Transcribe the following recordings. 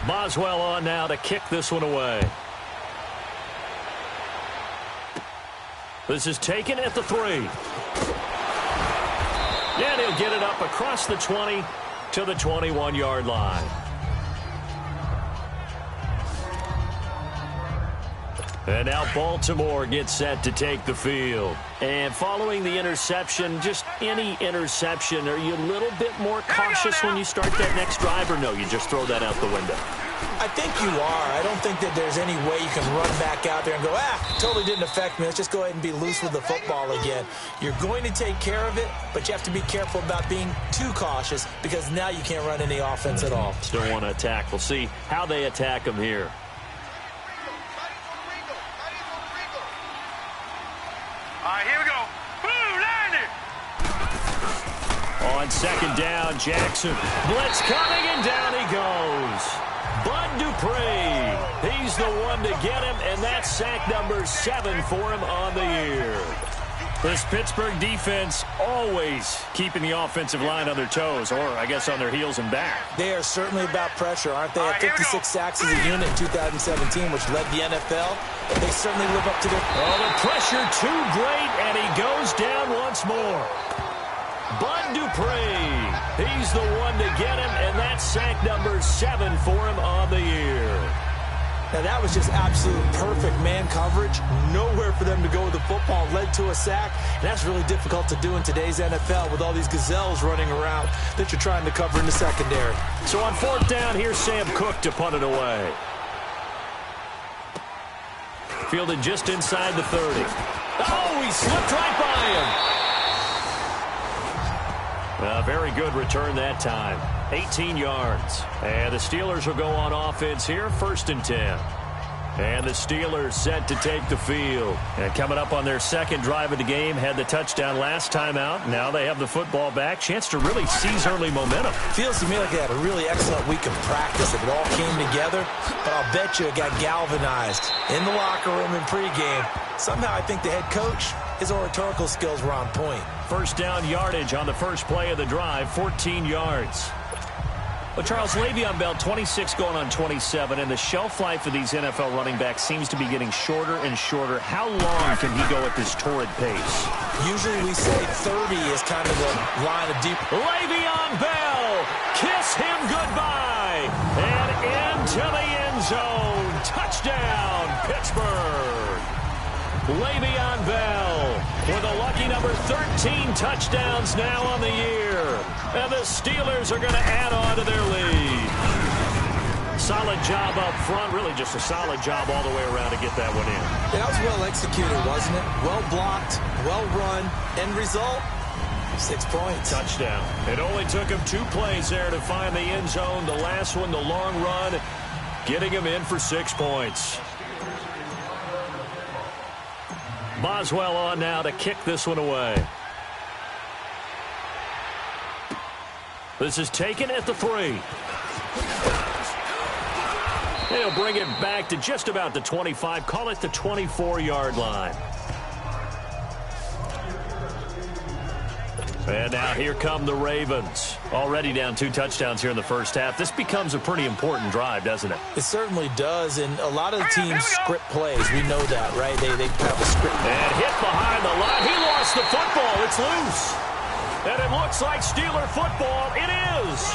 Boswell on now to kick this one away. This is taken at the 3. And he'll get it up across the 20 to the 21-yard line. And now Baltimore gets set to take the field. And following the interception, just any interception, are you a little bit more cautious when you start that next drive, or no, you just throw that out the window? I think you are. I don't think that there's any way you can run back out there and go, totally didn't affect me. Let's just go ahead and be loose with the football again. You're going to take care of it, but you have to be careful about being too cautious because now you can't run any offense at all. Still want to attack. We'll see how they attack them here. Here we go. Boom, landed. On second down, Jackson. Blitz coming, and down he goes. Bud Dupree. He's the one to get him, and that's sack number 7 for him on the year. This Pittsburgh defense always keeping the offensive line on their toes, or I guess on their heels and back. They are certainly about pressure, aren't they? At 56 sacks as a unit in 2017, which led the NFL. They certainly live up to their... Oh, the pressure too great, and he goes down once more. Bud Dupree. He's the one to get him, and that's sack number 7 for him on the year. Now, that was just absolute perfect man coverage. Nowhere for them to go with the football. Led to a sack. And that's really difficult to do in today's NFL with all these gazelles running around that you're trying to cover in the secondary. So on 4th down, here's Sam Cook to punt it away. Fielded just inside the 30. Oh, he slipped right by him. A very good return that time. 18 yards. And the Steelers will go on offense here, 1st and 10. And the Steelers set to take the field. And coming up on their second drive of the game, had the touchdown last time out. Now they have the football back. Chance to really seize early momentum. Feels to me like they had a really excellent week of practice. It all came together. But I'll bet you it got galvanized in the locker room in pregame. Somehow I think the head coach, his oratorical skills were on point. 1st down yardage on the first play of the drive, 14 yards. Well, Charles, Le'Veon Bell, 26 going on 27, and the shelf life of these NFL running backs seems to be getting shorter and shorter. How long can he go at this torrid pace? Usually we say 30 is kind of the line of deep. Le'Veon Bell, kiss him goodbye, and into the end zone. Touchdown, Pittsburgh. Le'Veon Bell with a lucky number 13 touchdowns now on the year. And the Steelers are going to add on to their lead. Solid job up front. Really just a solid job all the way around to get that one in. That was well executed, wasn't it? Well blocked, well run. End result, 6 points. Touchdown. It only took him 2 plays there to find the end zone. The last one, the long run, getting him in for 6 points. Boswell on now to kick this one away. This is taken at the 3. He'll bring it back to just about the 25. Call it the 24-yard line. And now here come the Ravens. Already down 2 touchdowns here in the first half. This becomes a pretty important drive, doesn't it? It certainly does, and a lot of the teams script plays. We know that, right? They have a script. And hit behind the line. He lost the football. It's loose. And it looks like Steeler football. It is.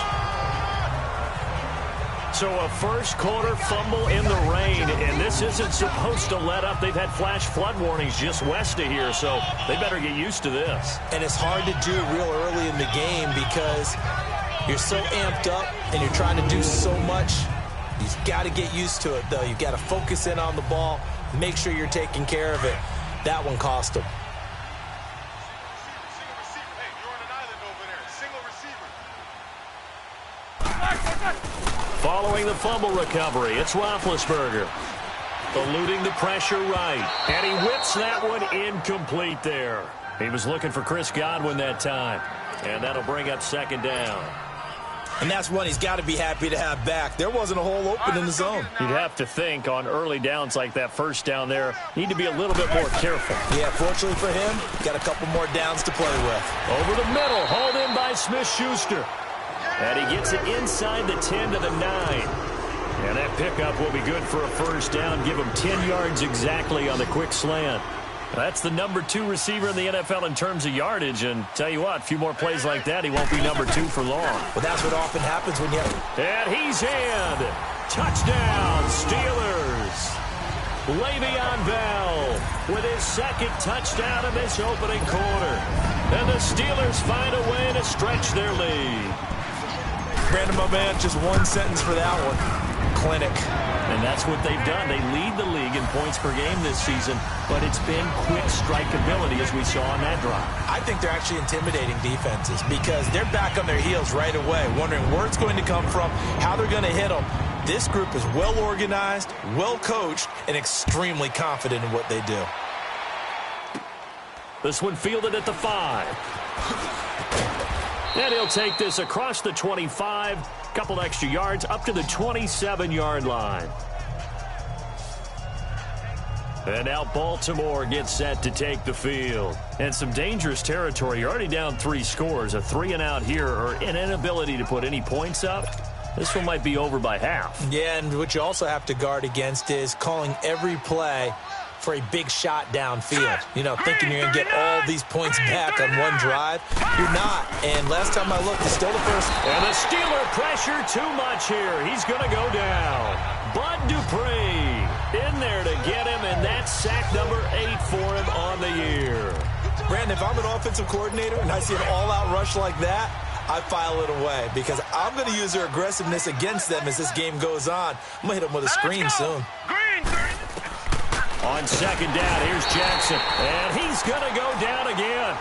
So a first quarter fumble in the rain, and this isn't supposed to let up. They've had flash flood warnings just west of here, so they better get used to this. And it's hard to do real early in the game because you're so amped up and you're trying to do so much. You've got to get used to it, though. You've got to focus in on the ball, make sure you're taking care of it. That one cost them. Following the fumble recovery, it's Roethlisberger. Eluding the pressure right. And he whips that one incomplete there. He was looking for Chris Godwin that time. And that'll bring up 2nd down. And that's one he's got to be happy to have back. There wasn't a hole open in the zone. You'd have to think on early downs like that first down there, need to be a little bit more careful. Yeah, fortunately for him, got a couple more downs to play with. Over the middle, hauled in by Smith-Schuster. And he gets it inside the 10 to the 9. And that pickup will be good for a first down. Give him 10 yards exactly on the quick slant. That's the number 2 receiver in the NFL in terms of yardage. And tell you what, a few more plays like that, he won't be number 2 for long. Well, that's what often happens when you have... And he's in. Touchdown, Steelers. Le'Veon Bell with his second touchdown in this opening quarter. And the Steelers find a way to stretch their lead. Brandon, my man, just one sentence for that one. Clinic. And that's what they've done. They lead the league in points per game this season, but it's been quick strikeability as we saw on that drive. I think they're actually intimidating defenses because they're back on their heels right away, wondering where it's going to come from, how they're going to hit them. This group is well organized, well coached, and extremely confident in what they do. This one fielded at the 5. And he'll take this across the 25, couple extra yards up to the 27-yard line. And now Baltimore gets set to take the field. And some dangerous territory. You're already down 3 scores. A 3-and-out here or an inability to put any points up. This one might be over by half. Yeah, and what you also have to guard against is calling every play for a big shot downfield. You know, thinking you're going to get all these points back on one drive. You're not. And last time I looked, it's still the first. And the Steeler pressure too much here. He's going to go down. Bud Dupree in there to get him, and that's sack number 8 for him on the year. Brandon, if I'm an offensive coordinator and I see an all-out rush like that, I file it away because I'm going to use their aggressiveness against them as this game goes on. I'm going to hit them with a screen soon. On second down, here's Jackson, and he's going to go down again.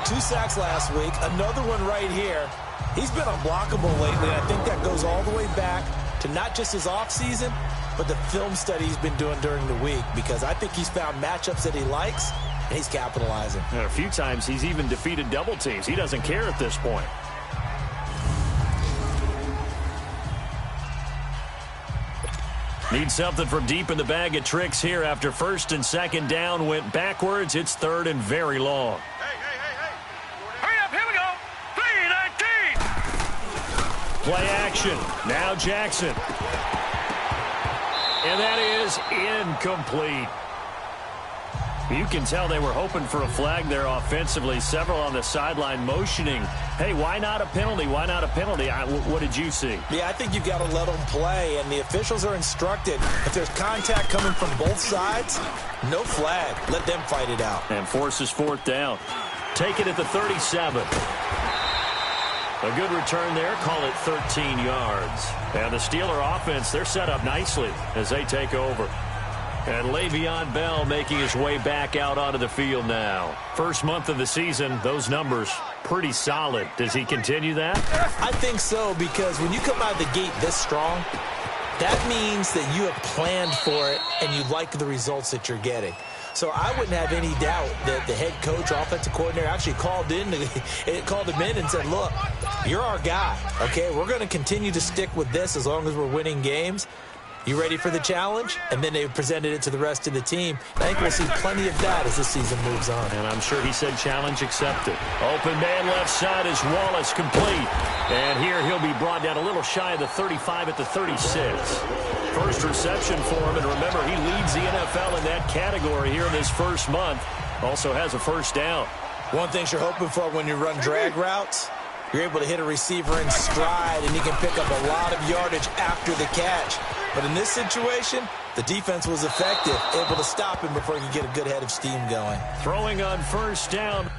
2 sacks last week, another one right here. He's been unblockable lately, and I think that goes all the way back to not just his offseason, but the film study he's been doing during the week, because I think he's found matchups that he likes, and he's capitalizing. And a few times he's even defeated double teams. He doesn't care at this point. Need something from deep in the bag of tricks here after first and second down went backwards. It's third and very long. Hey. Hurry up, here we go. 3-19. Play action. Now Jackson. And that is incomplete. You can tell they were hoping for a flag there offensively. Several on the sideline motioning. Hey, why not a penalty? Why not a penalty? What did you see? Yeah, I think you've got to let them play, and the officials are instructed. If there's contact coming from both sides, no flag. Let them fight it out. And forces fourth down. Take it at the 37. A good return there. Call it 13 yards. And the Steeler offense, they're set up nicely as they take over. And Le'Veon Bell making his way back out onto the field now. First month of the season, those numbers pretty solid. Does he continue that? I think so, because when you come out of the gate this strong, that means that you have planned for it and you like the results that you're getting. So I wouldn't have any doubt that the head coach, offensive coordinator, actually called him in and said, look, you're our guy, okay? We're going to continue to stick with this as long as we're winning games. You ready for the challenge? And then they presented it to the rest of the team. I think we'll see plenty of that as this season moves on. And I'm sure he said challenge accepted. Open man left side is Wallace, complete. And here he'll be brought down a little shy of the 35 at the 36. First reception for him, and remember, he leads the NFL in that category here in this first month. Also has a first down. One thing you're hoping for when you run drag routes, you're able to hit a receiver in stride, and he can pick up a lot of yardage after the catch. But in this situation, the defense was effective, able to stop him before he could get a good head of steam going. Throwing on first down.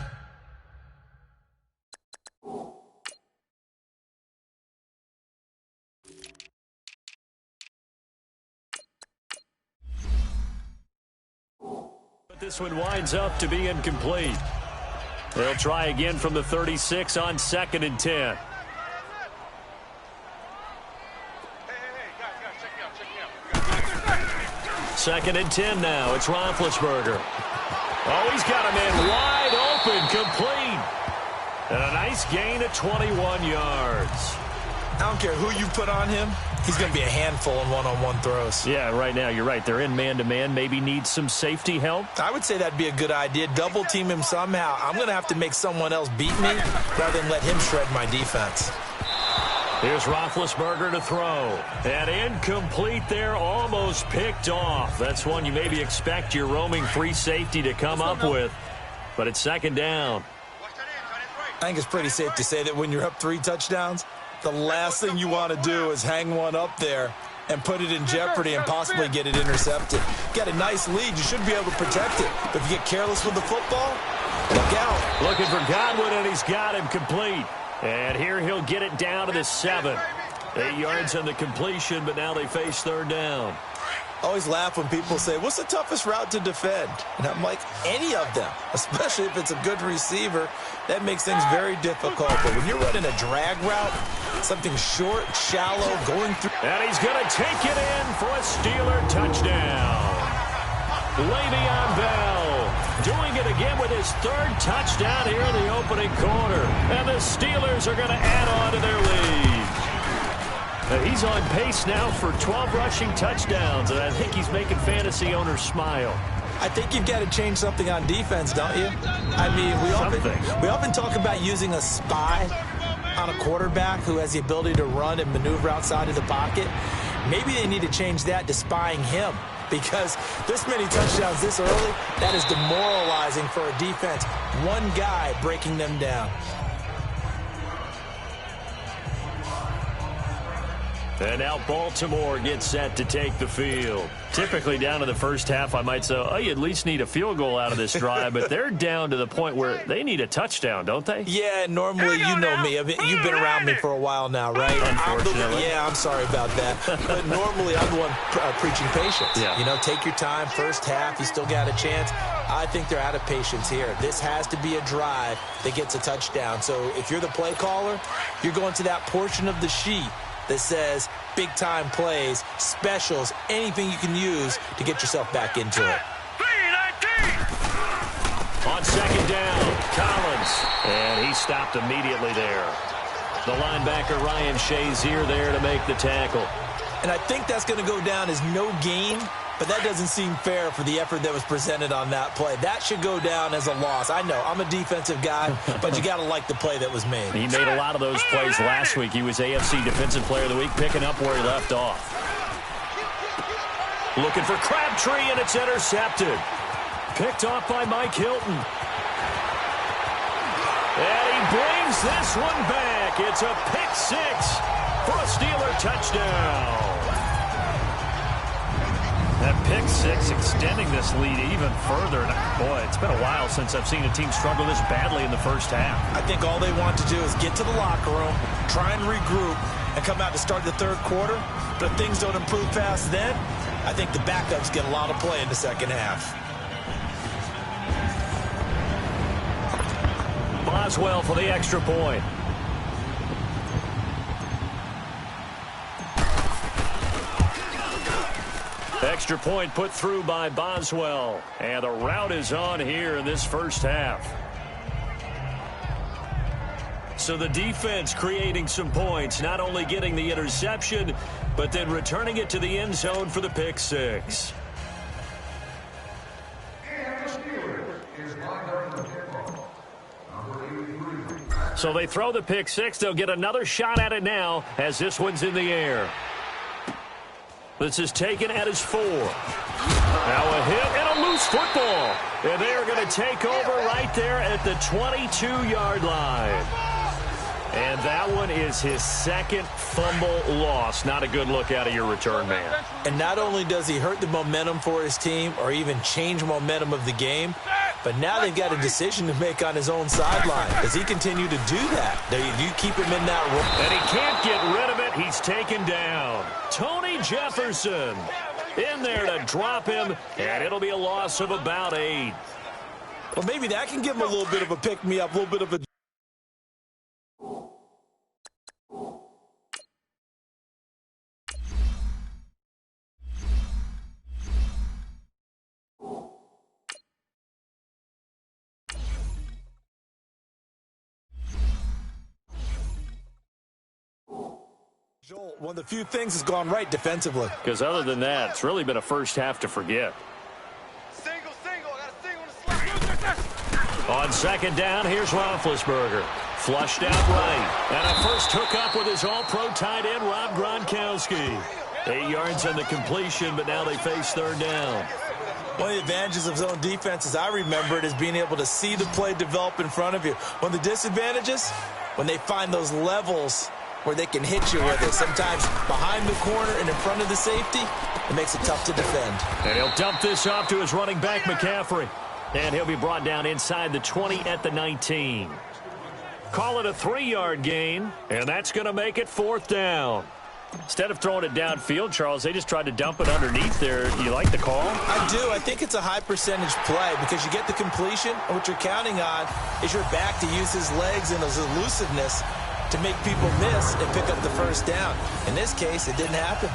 But this one winds up to be incomplete. They'll try again from the 36 on 2nd and 10. Second and 10 now. It's Roethlisberger. Oh, he's got a man wide open, complete. And a Nice gain of 21 yards. I don't care who you put on him. He's going to be a handful in one-on-one throws. Yeah, right now, you're right. They're in man-to-man. Maybe need some safety help. I would say that'd be a good idea. Double team him somehow. I'm going to have to make someone else beat me rather than let him shred my defense. Here's Roethlisberger to throw. And incomplete there, almost picked off. That's one you maybe expect your roaming free safety to come up with. But it's second down. I think it's pretty safe to say that when you're up 3 touchdowns, the last thing you want to do is hang one up there and put it in jeopardy and possibly get it intercepted. Got a nice lead. You should be able to protect it. But if you get careless with the football, look out. Looking for Godwin, and he's got him complete. And here he'll get it down to the 7. 8 yards on the completion, but now they face third down. I always laugh when people say, what's the toughest route to defend? And I'm like, any of them, especially if it's a good receiver. That makes things very difficult. But when you're running a drag route, something short, shallow, going through. And he's going to take it in for a Steeler touchdown. Le'Veon Bell doing it again with his 3rd touchdown here in the opening quarter. And the Steelers are going to add on to their lead. He's on pace now for 12 rushing touchdowns, and I think he's making fantasy owners smile. I think you've got to change something on defense, don't you? I mean, we often talk about using a spy on a quarterback who has the ability to run and maneuver outside of the pocket. Maybe they need to change that to spying him, because this many touchdowns this early, that is demoralizing for a defense. One guy breaking them down. And now Baltimore gets set to take the field. Typically down to the first half, I might say, oh, you at least need a field goal out of this drive, but they're down to the point where they need a touchdown, don't they? Yeah, normally, you know me. I mean, you've been around me for a while now, right? Unfortunately. I'm sorry about that. But normally, I'm the one preaching patience. Yeah. You know, take your time. First half, you still got a chance. I think they're out of patience here. This has to be a drive that gets a touchdown. So if you're the play caller, you're going to that portion of the sheet that says big-time plays, specials, anything you can use to get yourself back into it. On second down, Collins. And he stopped immediately there. The linebacker, Ryan Shazier, there to make the tackle. And I think that's going to go down as no gain, but that doesn't seem fair for the effort that was presented on that play. That should go down as a loss. I know, I'm a defensive guy, but you got to like the play that was made. He made a lot of those plays last week. He was AFC Defensive Player of the Week, picking up where he left off. Looking for Crabtree, and it's intercepted. Picked off by Mike Hilton. And he brings this one back. It's a pick 6 for a Steeler touchdown. That pick 6 extending this lead even further. And boy, it's been a while since I've seen a team struggle this badly in the first half. I think all they want to do is get to the locker room, try and regroup, and come out to start the third quarter. But if things don't improve past then, I think the backups get a lot of play in the second half. Boswell for the extra point. Extra point put through by Boswell. And the route is on here in this first half. So the defense creating some points, not only getting the interception, but then returning it to the end zone for the pick 6. So they throw the pick 6. They'll get another shot at it now as this one's in the air. This is taken at his 4. Now a hit and a loose football. And they are going to take over right there at the 22-yard line. And that one is his second fumble loss. Not a good look out of your return man. And not only does he hurt the momentum for his team or even change momentum of the game, but now they've got a decision to make on his own sideline. Does he continue to do that? Do you keep him in that role? And he can't get rid of it. He's taken down. Tony Jefferson in there to drop him, and it'll be a loss of about 8. Well, maybe that can give him a little bit of a pick-me-up, a little bit of a... Joel, one of the few things has gone right defensively. Because other than that, it's really been a first half to forget. Single. I got a single on the slot. On second down, here's Roethlisberger. Flushed out right. And a first hookup with his all-pro tight end, Rob Gronkowski. 8 yards on the completion, but now they face third down. One of the advantages of zone defense, as I remember it, is being able to see the play develop in front of you. One of the disadvantages, when they find those levels where they can hit you with it. Sometimes behind the corner and in front of the safety, it makes it tough to defend. And he'll dump this off to his running back, McCaffrey. And he'll be brought down inside the 20 at the 19. Call it a 3-yard gain, and that's going to make it fourth down. Instead of throwing it downfield, Charles, they just tried to dump it underneath there. Do you like the call? I do. I think it's a high-percentage play because you get the completion, and what you're counting on is your back to use his legs and his elusiveness to make people miss and pick up the first down. In this case, it didn't happen.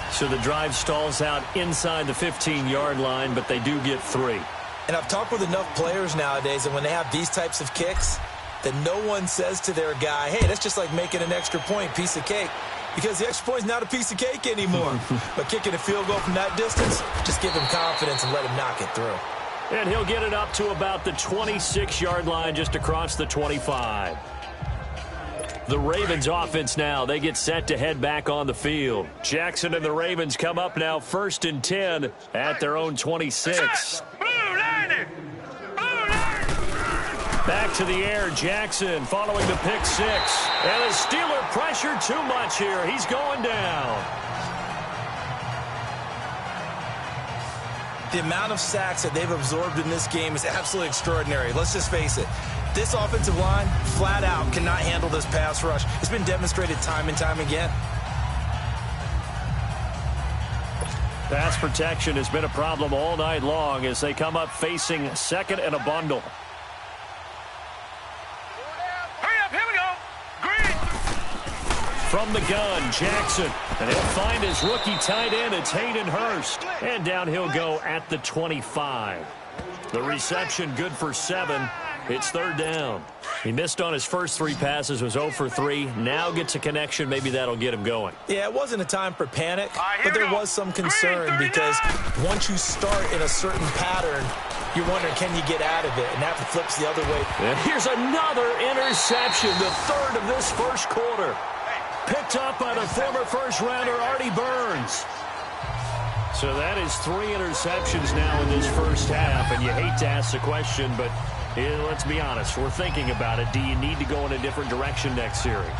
So the drive stalls out inside the 15-yard line, but they do get 3. And I've talked with enough players nowadays, and when they have these types of kicks, that no one says to their guy, hey, that's just like making an extra point, piece of cake. Because the extra point is not a piece of cake anymore. But kicking a field goal from that distance, just give him confidence and let him knock it through. And he'll get it up to about the 26-yard line, just across the 25. The Ravens offense now, they get set to head back on the field. Jackson and the Ravens come up now 1st and 10 at their own 26. Back to the air, Jackson following the pick 6. And the Steeler pressure too much here. He's going down. The amount of sacks that they've absorbed in this game is absolutely extraordinary. Let's just face it. This offensive line, flat out, cannot handle this pass rush. It's been demonstrated time and time again. Pass protection has been a problem all night long as they come up facing second and a bundle. Hurry up, here we go. Green. From the gun, Jackson. And he'll find his rookie tight end. It's Hayden Hurst. And down he'll go at the 25. The reception good for 7. It's third down. He missed on his first 3 passes, was 0 for 3. Now gets a connection. Maybe that'll get him going. Yeah, it wasn't a time for panic, but there was some concern because once you start in a certain pattern, you're wondering, can you get out of it? And that flips the other way. And here's another interception, the third of this first quarter. Picked up by the former first-rounder Artie Burns. So that is 3 interceptions now in this first half, and you hate to ask the question, but let's be honest, we're thinking about it. Do you need to go in a different direction next series?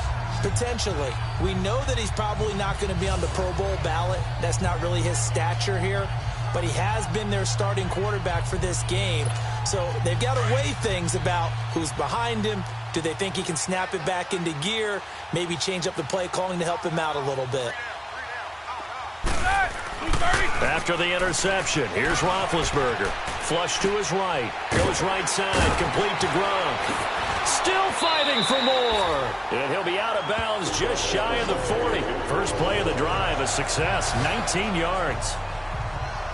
Potentially. We know that he's probably not going to be on the Pro Bowl ballot. That's not really his stature here. But he has been their starting quarterback for this game. So they've got to weigh things about who's behind him. Do they think he can snap it back into gear? Maybe change up the play calling to help him out a little bit. After the interception, here's Roethlisberger. Flush to his right. Goes right side. Complete to Gronk. Still fighting for more. And he'll be out of bounds just shy of the 40. First play of the drive, a success. 19 yards.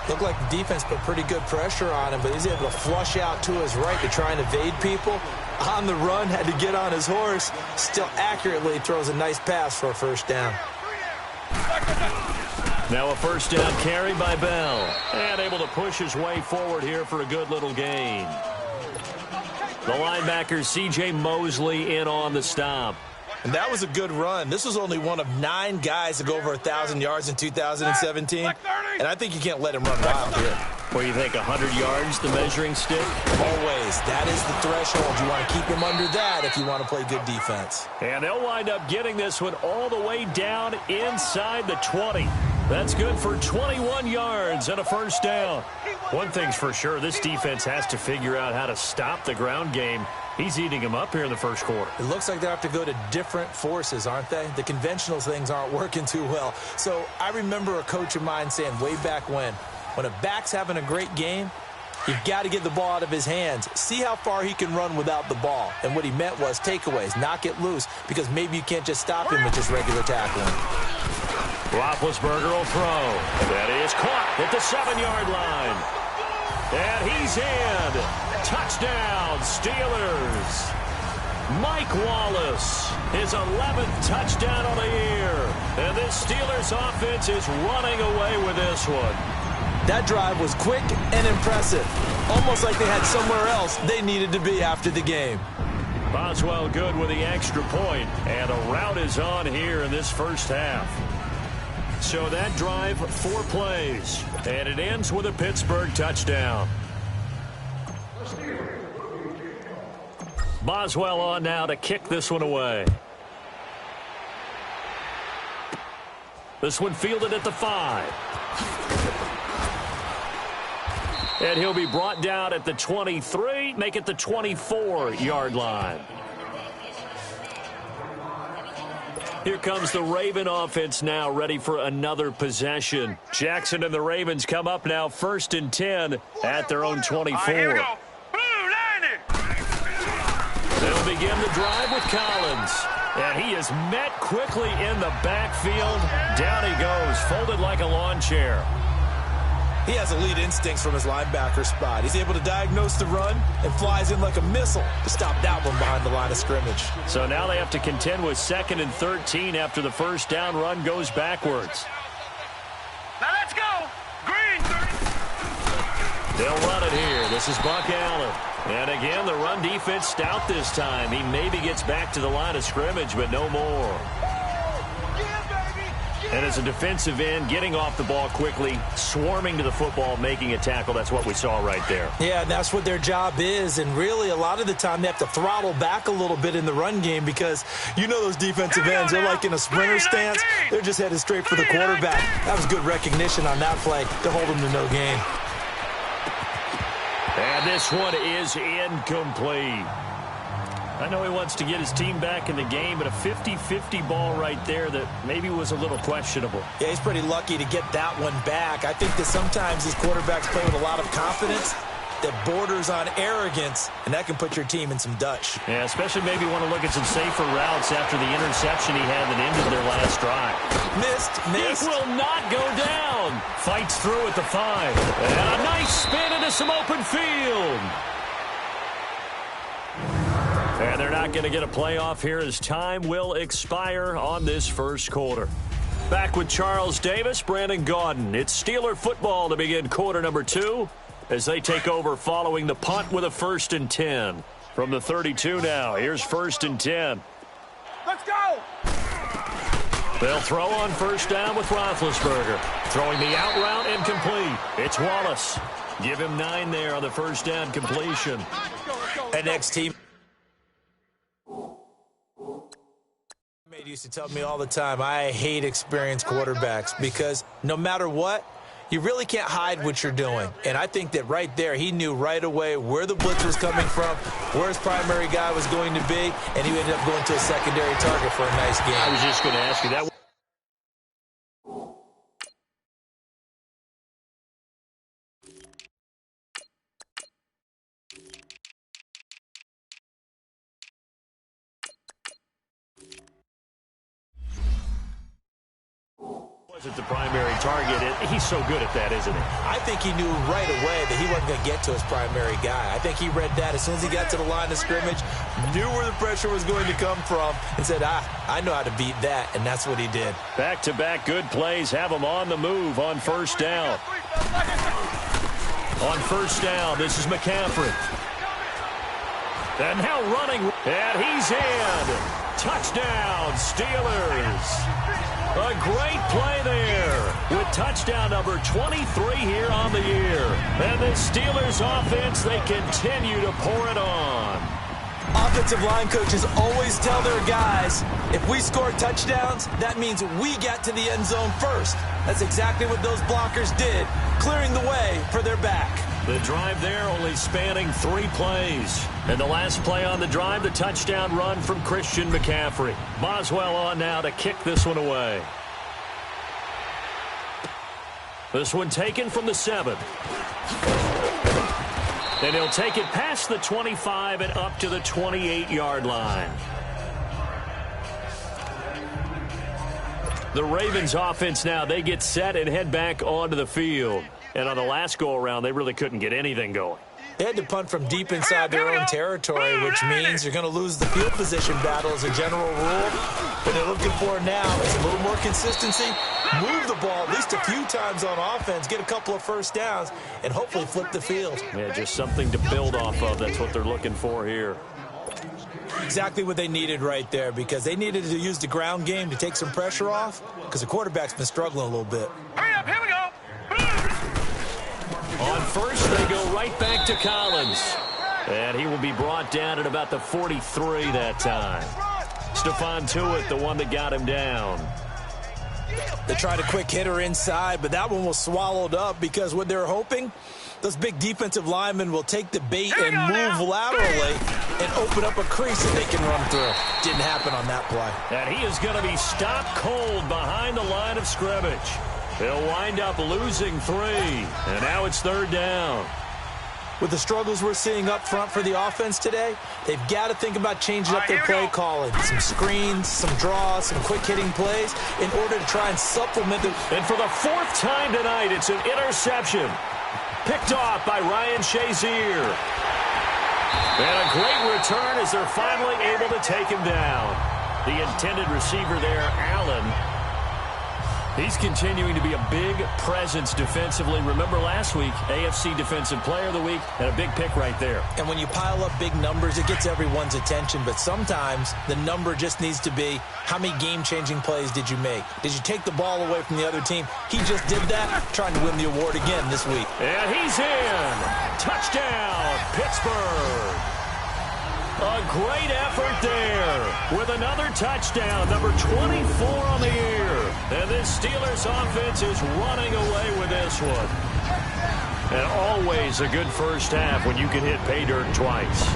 Looked like the defense put pretty good pressure on him, but he's able to flush out to his right to try and evade people. On the run, had to get on his horse. Still accurately throws a nice pass for a first down. Now a first down carry by Bell. And able to push his way forward here for a good little gain. The linebacker, C.J. Mosley, in on the stop. And that was a good run. This was only one of 9 guys to go over 1,000 yards in 2017. And I think you can't let him run wild here. What do you think, 100 yards, the measuring stick? Always. That is the threshold. You want to keep him under that if you want to play good defense. And they'll wind up getting this one all the way down inside the 20. That's good for 21 yards and a first down. One thing's for sure, this defense has to figure out how to stop the ground game. He's eating him up here in the first quarter. It looks like they have to go to different forces, aren't they? The conventional things aren't working too well. So I remember a coach of mine saying way back when a back's having a great game, you've got to get the ball out of his hands. See how far he can run without the ball. And what he meant was takeaways, knock it loose, because maybe you can't just stop him with just regular tackling. Roethlisberger will throw. That is caught at the 7-yard line. And he's in. Touchdown, Steelers. Mike Wallace, his 11th touchdown of the year. And this Steelers offense is running away with this one. That drive was quick and impressive. Almost like they had somewhere else they needed to be after the game. Boswell good with the extra point, and a rout is on here in this first half. So that drive, 4 plays, and it ends with a Pittsburgh touchdown. Boswell on now to kick this one away. This one fielded at the 5. And he'll be brought down at the 23, make it the 24-yard line. Here comes the Raven offense now, ready for another possession. Jackson and the Ravens come up now, 1st and 10 at their own 24. All right, here we go. They'll begin the drive with Collins. And he is met quickly in the backfield. Down he goes, folded like a lawn chair. He has elite instincts from his linebacker spot. He's able to diagnose the run and flies in like a missile to stop that one behind the line of scrimmage. So now they have to contend with 2nd and 13 after the first down run goes backwards. Now let's go. Green. They'll run it here. This is Buck Allen. And again, the run defense stout this time. He maybe gets back to the line of scrimmage, but no more. And as a defensive end, getting off the ball quickly, swarming to the football, making a tackle, that's what we saw right there. Yeah, and that's what their job is. And really, a lot of the time, they have to throttle back a little bit in the run game because you know those defensive ends, they're like in a sprinter stance. They're just headed straight for the quarterback. That was good recognition on that play to hold them to no gain. And this one is incomplete. I know he wants to get his team back in the game, but a 50-50 ball right there that maybe was a little questionable. Yeah, he's pretty lucky to get that one back. I think that sometimes these quarterbacks play with a lot of confidence that borders on arrogance, and that can put your team in some Dutch. Yeah, especially maybe want to look at some safer routes after the interception he had that ended their last drive. Missed. It will not go down. Fights through at the 5. And a nice spin into some open field. And they're not going to get a playoff here as time will expire on this first quarter. Back with Charles Davis, Brandon Gaudin. It's Steeler football to begin quarter number 2 as they take over following the punt with a 1st and 10. From the 32 now, here's 1st and 10. Let's go. They'll throw on 1st down with Roethlisberger. Throwing the out route and complete. It's Wallace. Give him 9 there on the 1st down completion. And next team. Mate used to tell me all the time, I hate experienced quarterbacks because no matter what, you really can't hide what you're doing. And I think that right there, he knew right away where the blitz was coming from, where his primary guy was going to be, and he ended up going to a secondary target for a nice game. I was just going to ask you that. At the primary target. He's so good at that, isn't he? I think he knew right away that he wasn't going to get to his primary guy. I think he read that as soon as he got to the line of scrimmage, knew where the pressure was going to come from, and said, I know how to beat that, and that's what he did. Back-to-back good plays have him on the move on 1st down. On 1st down, this is McCaffrey. And now running, and he's in. Touchdown, Steelers. A great play there with touchdown number 23 here on the year. And the Steelers offense, they continue to pour it on. Offensive line coaches always tell their guys, if we score touchdowns, that means we get to the end zone first. That's exactly what those blockers did, clearing the way for their back. The drive there only spanning 3 plays. And the last play on the drive, the touchdown run from Christian McCaffrey. Boswell on now to kick this one away. This one taken from the 7. And he'll take it past the 25 and up to the 28-yard line. The Ravens offense now, they get set and head back onto the field. And on the last go-around, they really couldn't get anything going. They had to punt from deep inside their own territory, which means you're going to lose the field position battle as a general rule. What they're looking for now is a little more consistency, move the ball at least a few times on offense, get a couple of first downs, and hopefully flip the field. Yeah, just something to build off of. That's what they're looking for here. Exactly what they needed right there, because they needed to use the ground game to take some pressure off, because the quarterback's been struggling a little bit. Hurry up, here we go. On first, they go right back to Collins. And he will be brought down at about the 43 that time. Stephon Tuitt, the one that got him down. They tried a quick hitter inside, but that one was swallowed up because what they're hoping, those big defensive linemen will take the bait and move laterally and open up a crease that they can run through. Didn't happen on that play. And he is going to be stopped cold behind the line of scrimmage. He'll wind up losing 3, and now it's third down. With the struggles we're seeing up front for the offense today, they've got to think about changing up their play calling. Some screens, some draws, some quick hitting plays in order to try and supplement the... And for the 4th time tonight, it's an interception. Picked off by Ryan Shazier. And a great return as they're finally able to take him down. The intended receiver there, Allen. He's continuing to be a big presence defensively. Remember last week, AFC Defensive Player of the Week, and a big pick right there. And when you pile up big numbers, it gets everyone's attention. But sometimes the number just needs to be, how many game-changing plays did you make? Did you take the ball away from the other team? He just did that, trying to win the award again this week. And he's in. Touchdown, Pittsburgh. A great effort there with another touchdown, number 24 on the year. And this Steelers offense is running away with this one. And always a good first half when you can hit pay dirt twice.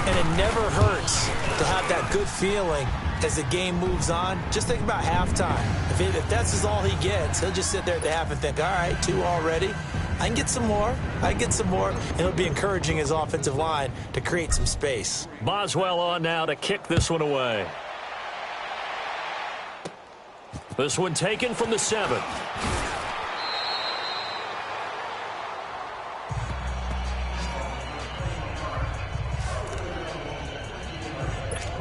And it never hurts to have that good feeling as the game moves on. Just think about halftime. If that's all he gets, he'll just sit there at the half and think, all right, 2 already. I can get some more. And it'll be encouraging his offensive line to create some space. Boswell on now to kick this one away. This one taken from the 7.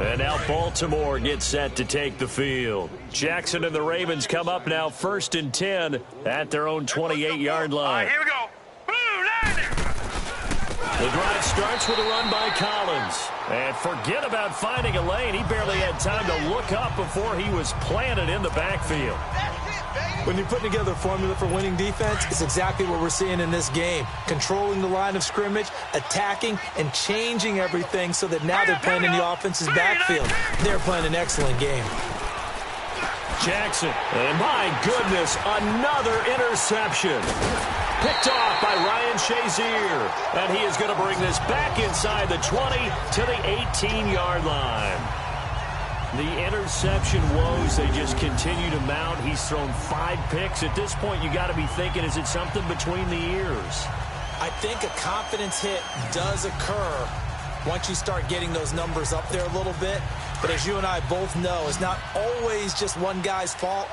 And now Baltimore gets set to take the field. Jackson and the Ravens come up now 1st and 10 at their own 28-yard line. All right, here we go. The drive starts with a run by Collins. And forget about finding a lane. He barely had time to look up before he was planted in the backfield. When you're putting together a formula for winning defense, it's exactly what we're seeing in this game. Controlling the line of scrimmage, attacking, and changing everything so that now they're playing in the offense's backfield. They're playing an excellent game. Jackson, and my goodness, another interception. Picked off by Ryan Shazier. And he is going to bring this back inside the 20 to the 18-yard line. The interception woes, they just continue to mount. He's thrown 5 picks. At this point, you got to be thinking, is it something between the ears? I think a confidence hit does occur once you start getting those numbers up there a little bit. But as you and I both know, it's not always just one guy's fault.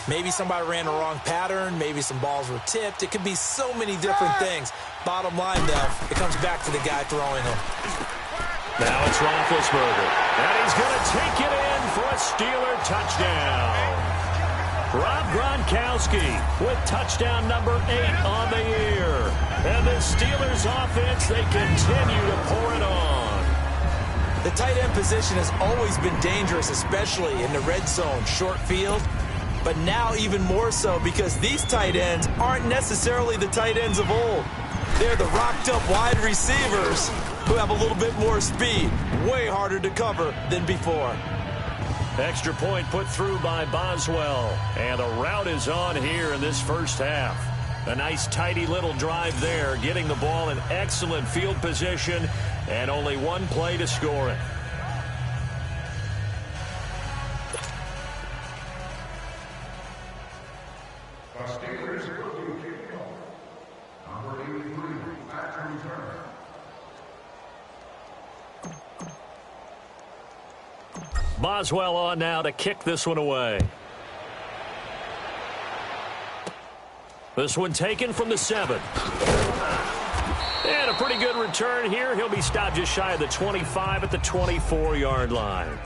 Maybe somebody ran a wrong pattern. Maybe some balls were tipped. It could be so many different things. Bottom line, though, it comes back to the guy throwing them. Now it's Roethlisberger. And he's going to take it in for a Steeler touchdown. Rob Gronkowski with touchdown number 8 on the year. And the Steelers offense, they continue to pour it on. The tight end position has always been dangerous, especially in the red zone, short field. But now even more so because these tight ends aren't necessarily the tight ends of old. They're the rocked-up wide receivers who have a little bit more speed. Way harder to cover than before. Extra point put through by Boswell. And the route is on here in this first half. A nice, tidy little drive there, getting the ball in excellent field position, and only one play to score it. Boswell on now to kick this one away. This one taken from the 7. And a pretty good return here. He'll be stopped just shy of the 25 at the 24-yard line.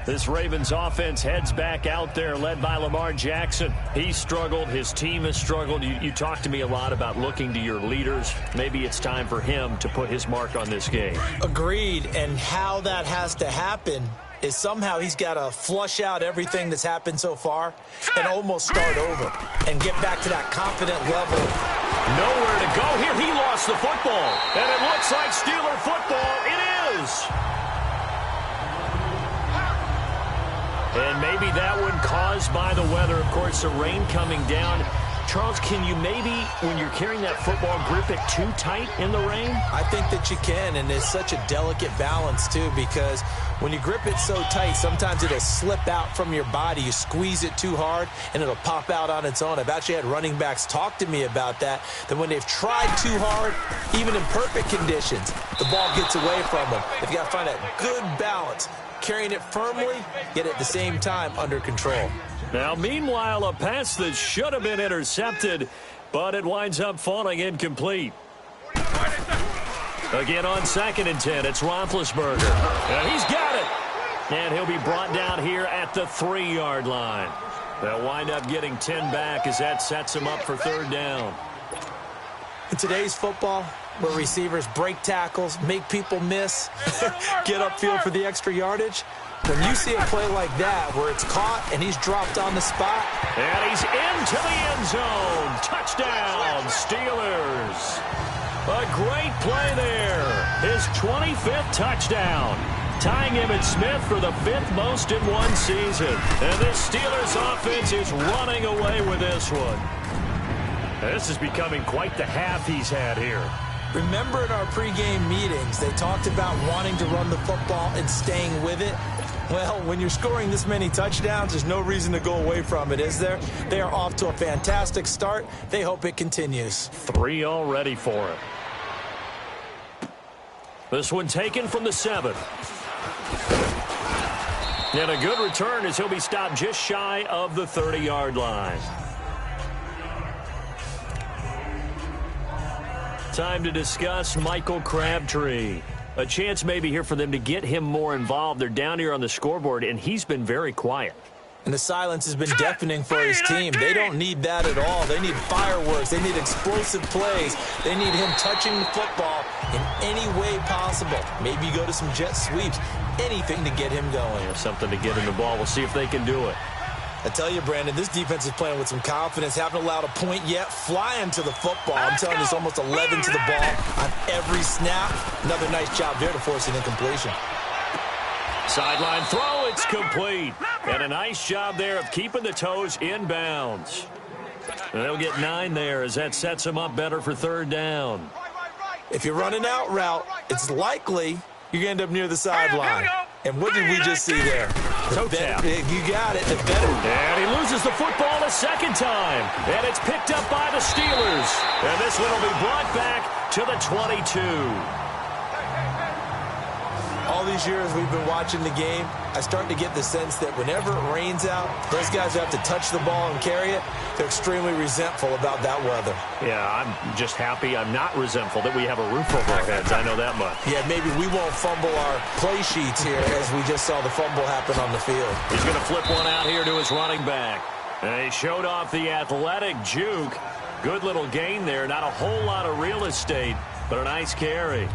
This Ravens offense heads back out there, led by Lamar Jackson. He struggled. His team has struggled. You talked to me a lot about looking to your leaders. Maybe it's time for him to put his mark on this game. Agreed. And how that has to happen is somehow he's got to flush out everything that's happened so far and almost start over and get back to that confident level. Nowhere to go here. He lost the football. And it looks like Steeler football. It is. And maybe that one caused by the weather. Of course, the rain coming down. Charles, can you maybe, when you're carrying that football, grip it too tight in the rain? I think that you can, and it's such a delicate balance, too, because when you grip it so tight, sometimes it'll slip out from your body. You squeeze it too hard, and it'll pop out on its own. I've actually had running backs talk to me about that when they've tried too hard, even in perfect conditions, the ball gets away from them. They've got to find that good balance, carrying it firmly, yet at the same time under control. Now, meanwhile, a pass that should have been intercepted, but it winds up falling incomplete. Again on 2nd and 10, it's Roethlisberger. And he's got it. And he'll be brought down here at the 3-yard line. They'll wind up getting 10 back as that sets him up for 3rd down. In today's football, where receivers break tackles, make people miss, get upfield for the extra yardage, when you see a play like that where it's caught and he's dropped on the spot. And he's into the end zone. Touchdown, Steelers. A great play there. His 25th touchdown. Tying Emmitt Smith for the 5th most in one season. And this Steelers offense is running away with this one. This is becoming quite the half he's had here. Remember in our pregame meetings, they talked about wanting to run the football and staying with it. Well, when you're scoring this many touchdowns, there's no reason to go away from it, is there? They are off to a fantastic start. They hope it continues. 3 already for it. This one taken from the 7. And a good return as he'll be stopped just shy of the 30-yard line. Time to discuss Michael Crabtree. A chance maybe here for them to get him more involved. They're down here on the scoreboard, and he's been very quiet. And the silence has been deafening for his team. They don't need that at all. They need fireworks. They need explosive plays. They need him touching the football in any way possible. Maybe you go to some jet sweeps. Anything to get him going. There's something to get him the ball. We'll see if they can do it. I tell you, Brandon, this defense is playing with some confidence. Haven't allowed a point yet. Flying to the football. I'm telling you, it's almost 11 to the ball on every snap. Another nice job there to force an incompletion. Sideline throw, it's complete. And a nice job there of keeping the toes in bounds. And they'll get 9 there as that sets them up better for 3rd down. If you're running out route, it's likely you're going to end up near the sideline. And what did we just see there? Toe tap. You got it. The better. And he loses the football a second time. And it's picked up by the Steelers. And this one will be brought back to the 22. All these years we've been watching the game, I start to get the sense that whenever it rains out, those guys who have to touch the ball and carry it, they're extremely resentful about that weather. Yeah, I'm just happy I'm not resentful that we have a roof over our heads. I know that much. Yeah, maybe we won't fumble our play sheets here as we just saw the fumble happen on the field. He's going to flip one out here to his running back. And he showed off the athletic juke. Good little gain there. Not a whole lot of real estate, but a nice carry.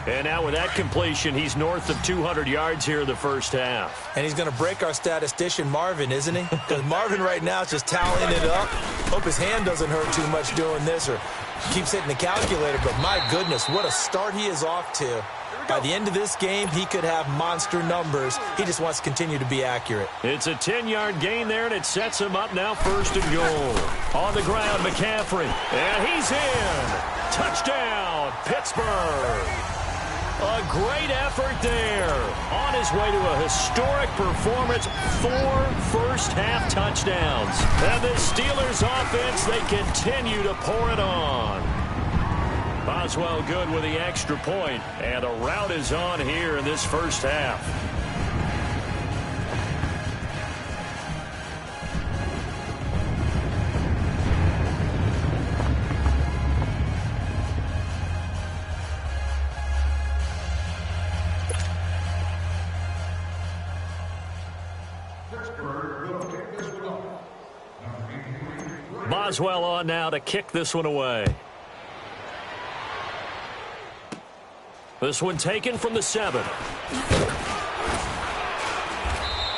And now with that completion, he's north of 200 yards here in the first half. And he's going to break our statistician, Marvin, isn't he? Because Marvin right now is just toweling it up. Hope his hand doesn't hurt too much doing this or keeps hitting the calculator. But my goodness, what a start he is off to. By the end of this game, he could have monster numbers. He just wants to continue to be accurate. It's a 10-yard gain there, and it sets him up now 1st and goal. On the ground, McCaffrey. And he's in. Touchdown, Pittsburgh. A great effort there. On his way to a historic performance, 4 first-half touchdowns. And the Steelers offense, they continue to pour it on. Boswell good with the extra point, and a rout is on here in this first half. Boswell on now to kick this one away. This one taken from the 7.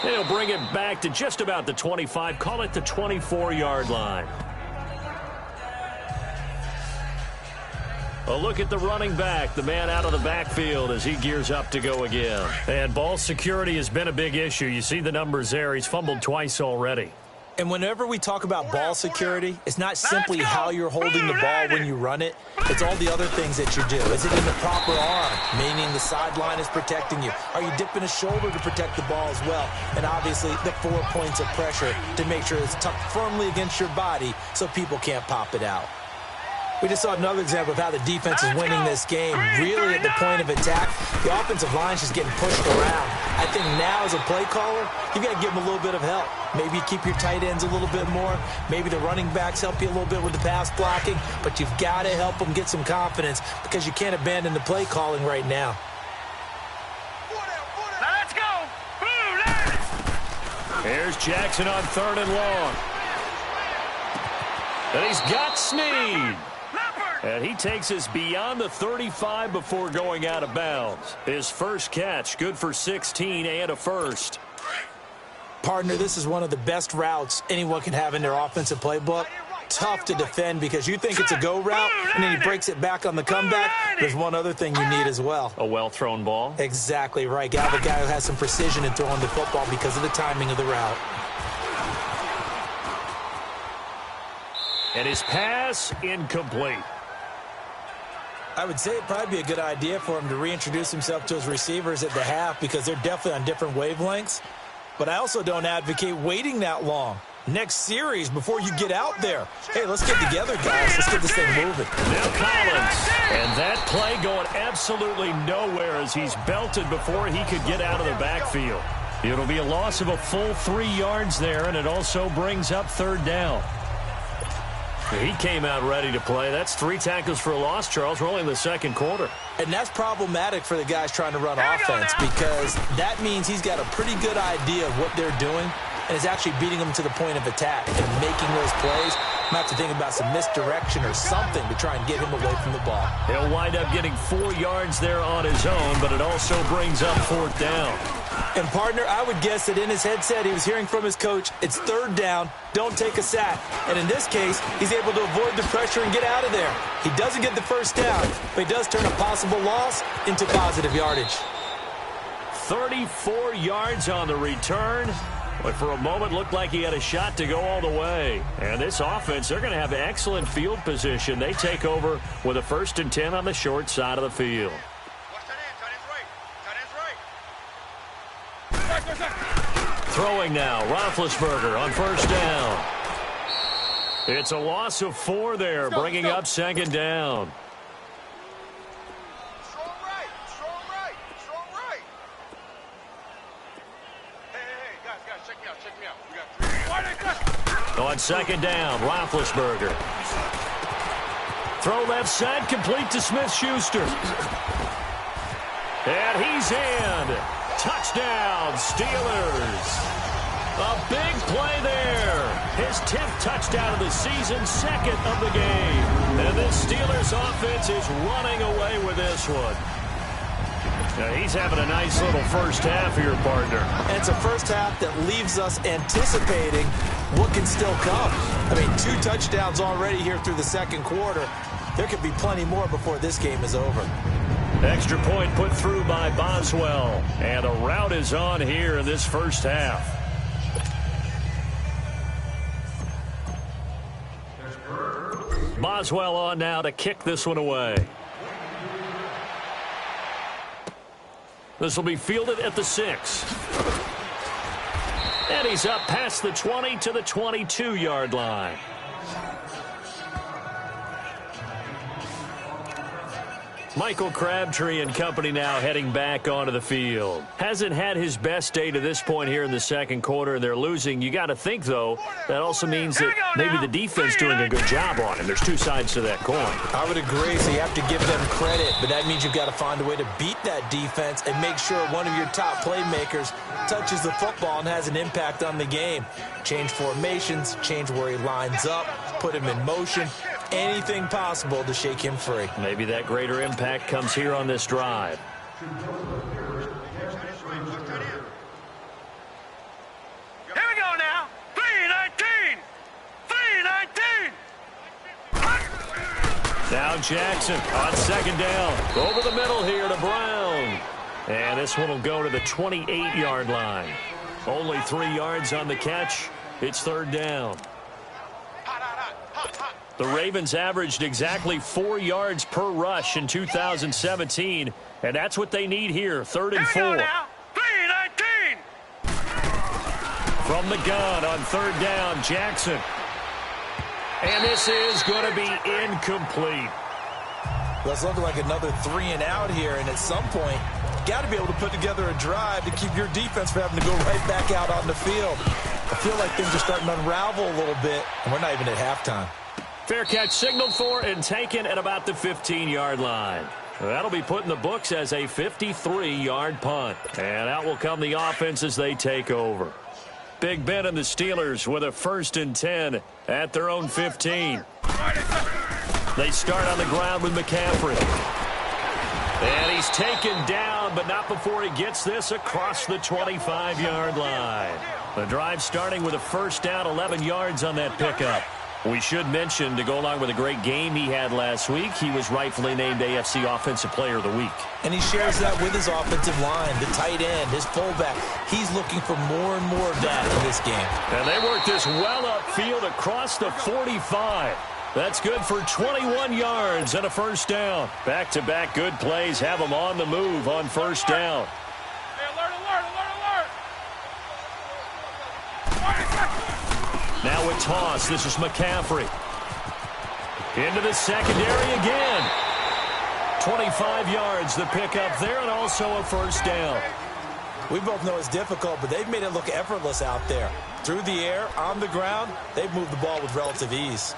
They'll bring it back to just about the 25. Call it the 24-yard line. A look at the running back, the man out of the backfield as he gears up to go again. And ball security has been a big issue. You see the numbers there. He's fumbled twice already. And whenever we talk about ball security, it's not simply how you're holding the ball when you run it. It's all the other things that you do. Is it in the proper arm, meaning the sideline is protecting you? Are you dipping a shoulder to protect the ball as well? And obviously the 4 points of pressure to make sure it's tucked firmly against your body so people can't pop it out. We just saw another example of how the defense is winning this game. Really at the point of attack, the offensive line is just getting pushed around. I think now as a play caller, you've got to give them a little bit of help. Maybe you keep your tight ends a little bit more. Maybe the running backs help you a little bit with the pass blocking. But you've got to help them get some confidence because you can't abandon the play calling right now. Let's go. Here's Jackson on 3rd and long. And he's got Snead. And he takes us beyond the 35 before going out of bounds. His first catch, good for 16 and a first. Partner, this is one of the best routes anyone can have in their offensive playbook. Tough to defend because you think it's a go route, and then he breaks it back on the comeback. There's one other thing you need as well. A well-thrown ball. Exactly right. Got a guy who has some precision in throwing the football because of the timing of the route. And his pass incomplete. I would say it'd probably be a good idea for him to reintroduce himself to his receivers at the half because they're definitely on different wavelengths. But I also don't advocate waiting that long. Next series before you get out there. Hey, let's get together, guys. Let's get this thing moving. Now Collins. And that play going absolutely nowhere as he's belted before he could get out of the backfield. It'll be a loss of a full 3 yards there, and it also brings up 3rd down. He came out ready to play. That's 3 tackles for a loss, Charles. We're only in the 2nd quarter. And that's problematic for the guys trying to run offense because that means he's got a pretty good idea of what they're doing and is actually beating them to the point of attack and making those plays. I'm going to have to think about some misdirection or something to try and get him away from the ball. He'll wind up getting 4 yards there on his own, but it also brings up 4th down. And, partner, I would guess that in his headset he was hearing from his coach, it's 3rd down, don't take a sack. And in this case, he's able to avoid the pressure and get out of there. He doesn't get the 1st down, but he does turn a possible loss into positive yardage. 34 yards on the return. But for a moment, looked like he had a shot to go all the way. And this offense, they're going to have excellent field position. They take over with a 1st and 10 on the short side of the field. Throwing now, Roethlisberger on 1st down. It's a loss of 4 there, bringing up 2nd down. Strong right. Hey, guys, check me out. We got 3. On 2nd down, Roethlisberger. Throw left side, complete to Smith-Schuster. And he's in. Touchdown, Steelers. A big play there. His 10th touchdown of the season, 2nd of the game. And this Steelers offense is running away with this one. Now he's having a nice little first half here, partner. And it's a first half that leaves us anticipating what can still come. I mean, 2 touchdowns already here through the 2nd quarter. There could be plenty more before this game is over. Extra point put through by Boswell. And a rout is on here in this first half. Boswell on now to kick this one away. This will be fielded at the 6. And he's up past the 20 to the 22-yard line. Michael Crabtree and company now heading back onto the field. Hasn't had his best day to this point here in the second quarter, and they're losing. You got to think, though, that also means that maybe the defense doing a good job on him. There's two sides to that coin. I would agree, so you have to give them credit, but that means you've got to find a way to beat that defense and make sure one of your top playmakers touches the football and has an impact on the game. Change formations, change where he lines up, put him in motion. Anything possible to shake him free. Maybe that greater impact comes here on this drive. Here we go now. 3-19. 3-19. Now Jackson on second down. Over the middle here to Brown. And this one will go to the 28-yard line. Only 3 yards on the catch. It's third down. The Ravens averaged exactly 4 yards per rush in 2017, and that's what they need here, 3rd and 4. Now. 3-19. From the gun on third down, Jackson. And this is going to be incomplete. Let's look like another 3 and out here, and at some point, got to be able to put together a drive to keep your defense from having to go right back out on the field. I feel like things are starting to unravel a little bit, and we're not even at halftime. Fair catch signaled for and taken at about the 15-yard line. That'll be put in the books as a 53-yard punt. And out will come the offense as they take over. Big Ben and the Steelers with a 1st and 10 at their own 15. They start on the ground with McCaffrey. And he's taken down, but not before he gets this across the 25-yard line. The drive starting with a 1st down, 11 yards on that pickup. We should mention, to go along with a great game he had last week, he was rightfully named AFC Offensive Player of the Week. And he shares that with his offensive line, the tight end, his fullback. He's looking for more and more of that in this game. And they work this well upfield across the 45. That's good for 21 yards and a 1st down. Back-to-back good plays have them on the move on 1st down. Hey, alert, alert, alert, alert. Now a toss. This is McCaffrey. Into the secondary again. 25 yards the pickup there, and also a 1st down. We both know it's difficult, but they've made it look effortless out there. Through the air, on the ground, they've moved the ball with relative ease.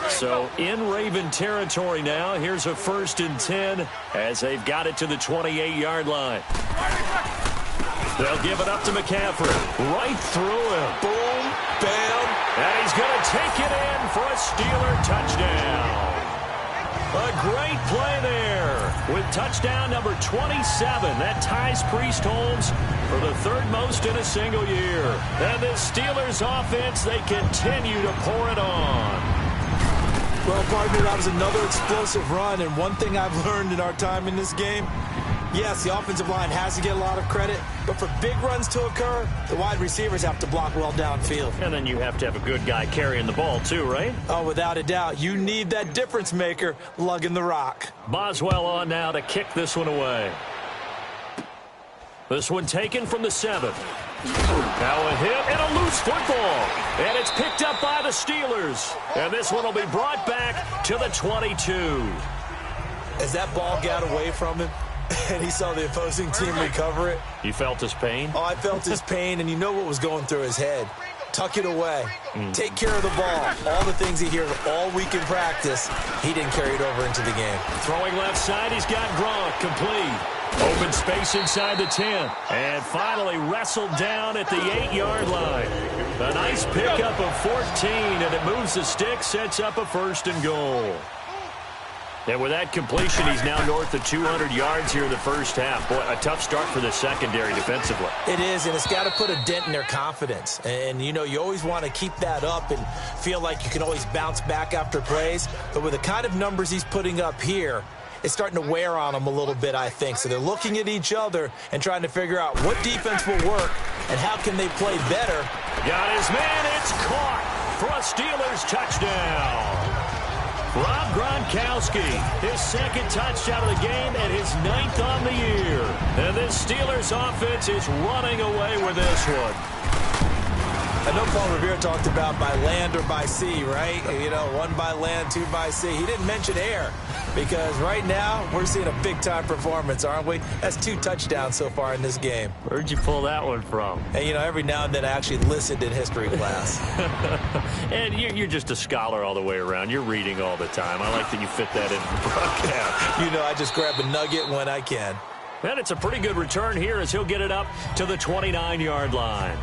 So in Raven territory now, here's a 1st and 10 as they've got it to the 28-yard line. They'll give it up to McCaffrey. Right through him. Boom, bam. And he's going to take it in for a Steeler touchdown. A great play there with touchdown number 27. That ties Priest Holmes for the 3rd most in a single year. And the Steelers offense, they continue to pour it on. Well, partner, that was another explosive run. And one thing I've learned in our time in this game, yes, the offensive line has to get a lot of credit, but for big runs to occur, the wide receivers have to block well downfield. And then you have to have a good guy carrying the ball too, right? Oh, without a doubt. You need that difference maker lugging the rock. Boswell on now to kick this one away. This one taken from the 7. Now a hit and a loose football. And it's picked up by the Steelers. And this one will be brought back to the 22. As that ball got away from him, and he saw the opposing team recover it. You felt his pain? Oh, I felt his pain, and you know what was going through his head. Tuck it away. Take care of the ball. All the things he hears all week in practice, he didn't carry it over into the game. Throwing left side, he's got Gronk complete. Open space inside the 10. And finally wrestled down at the 8-yard line. A nice pickup of 14, and it moves the stick, sets up a 1st and goal. And with that completion, he's now north of 200 yards here in the 1st half. Boy, a tough start for the secondary defensively. It is, and it's got to put a dent in their confidence. And, you know, you always want to keep that up and feel like you can always bounce back after plays. But with the kind of numbers he's putting up here, it's starting to wear on them a little bit, I think. So they're looking at each other and trying to figure out what defense will work and how can they play better. Got his man. It's caught for a Steelers touchdown. Rob Gronkowski, his 2nd touchdown of the game and his 9th on the year. And this Steelers offense is running away with this one. I know Paul Revere talked about by land or by sea, right? You know, 1 by land, 2 by sea. He didn't mention air because right now we're seeing a big-time performance, aren't we? That's 2 touchdowns so far in this game. Where'd you pull that one from? And, you know, every now and then I actually listened in history class. And you're just a scholar all the way around. You're reading all the time. I like that you fit that in the broadcast. You know, I just grab a nugget when I can. And it's a pretty good return here as he'll get it up to the 29-yard line.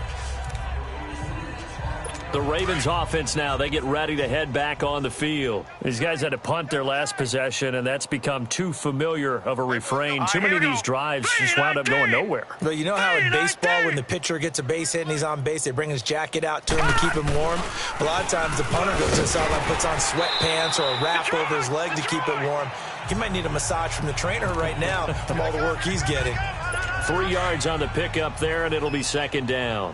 The Ravens offense now, they get ready to head back on the field. These guys had to punt their last possession, and that's become too familiar of a refrain. Too many of these drives just wound up going nowhere. But you know how in baseball, when the pitcher gets a base hit and he's on base, they bring his jacket out to him to keep him warm? A lot of times the punter goes to the sideline, puts on sweatpants or a wrap over his leg to keep it warm. He might need a massage from the trainer right now from all the work he's getting. 3 yards on the pickup there, and it'll be 2nd down.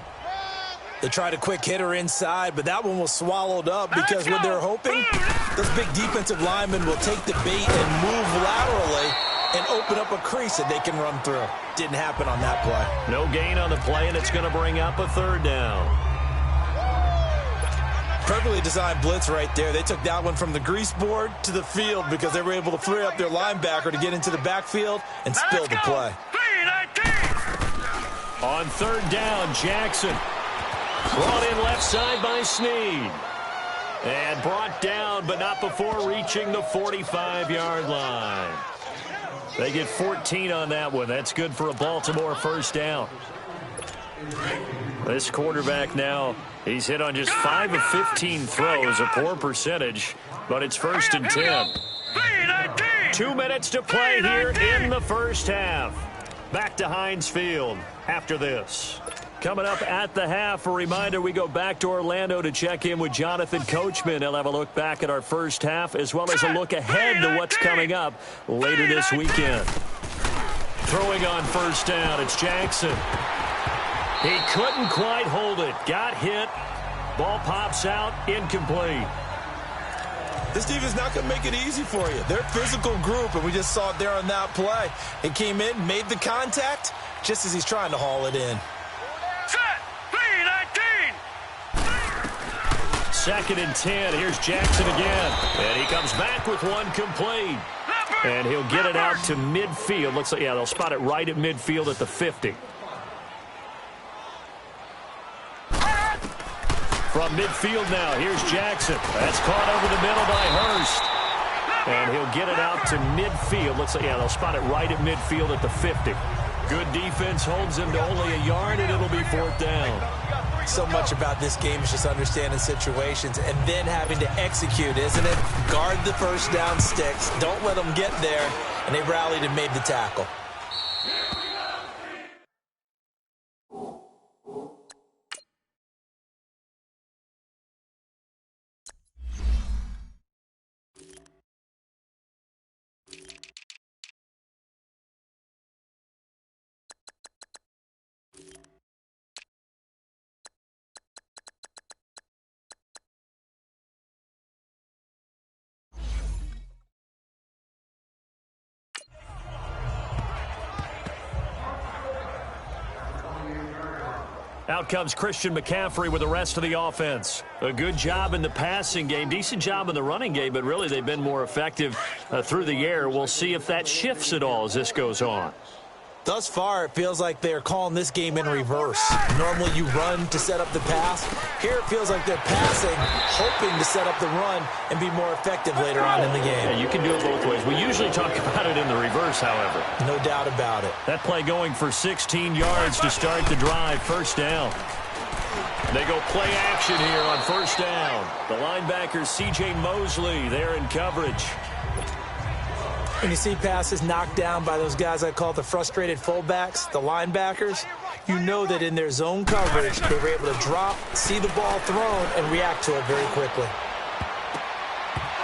They tried a quick hitter inside, but that one was swallowed up because what they're hoping, those big defensive linemen will take the bait and move laterally and open up a crease that they can run through. Didn't happen on that play. No gain on the play, and it's going to bring up a 3rd down. Perfectly designed blitz right there. They took that one from the grease board to the field because they were able to free up their linebacker to get into the backfield and spill the play. On 3rd down, Jackson. Brought in left side by Snead. And brought down, but not before reaching the 45-yard line. They get 14 on that one. That's good for a Baltimore 1st down. This quarterback now, he's hit on just 5 of 15 throws, a poor percentage, but it's 1st and 10. 2 minutes to play here in the 1st half. Back to Heinz Field after this. Coming up at the half, a reminder, we go back to Orlando to check in with Jonathan Coachman. He'll have a look back at our 1st half as well as a look ahead to what's coming up later this weekend. Throwing on 1st down, it's Jackson. He couldn't quite hold it. Got hit. Ball pops out, incomplete. This defense is not going to make it easy for you. They're a physical group, and we just saw it there on that play. It came in, made the contact, just as he's trying to haul it in. 2nd and 10. Here's Jackson again. And he comes back with one complete. And he'll get it out to midfield. Looks like, yeah, they'll spot it right at midfield at the 50. From midfield now, here's Jackson. That's caught over the middle by Hurst. And he'll get it out to midfield. Looks like, yeah, they'll spot it right at midfield at the 50. Good defense holds him to only a yard, and it'll be 4th down. So much about this game is just understanding situations and then having to execute, isn't it? Guard the 1st down sticks. Don't let them get there. And they rallied and made the tackle. Out comes Christian McCaffrey with the rest of the offense. A good job in the passing game, decent job in the running game, but really they've been more effective through the air. We'll see if that shifts at all as this goes on. Thus far, it feels like they're calling this game in reverse. Normally you run to set up the pass. Here it feels like they're passing, hoping to set up the run and be more effective later on in the game. Yeah, you can do it both ways. We usually talk about it in the reverse, however. No doubt about it. That play going for 16 yards to start the drive, 1st down. They go play action here on 1st down. The linebacker, C.J. Mosley, there in coverage. When you see passes knocked down by those guys I call the frustrated fullbacks, the linebackers, you know that in their zone coverage, they were able to drop, see the ball thrown, and react to it very quickly.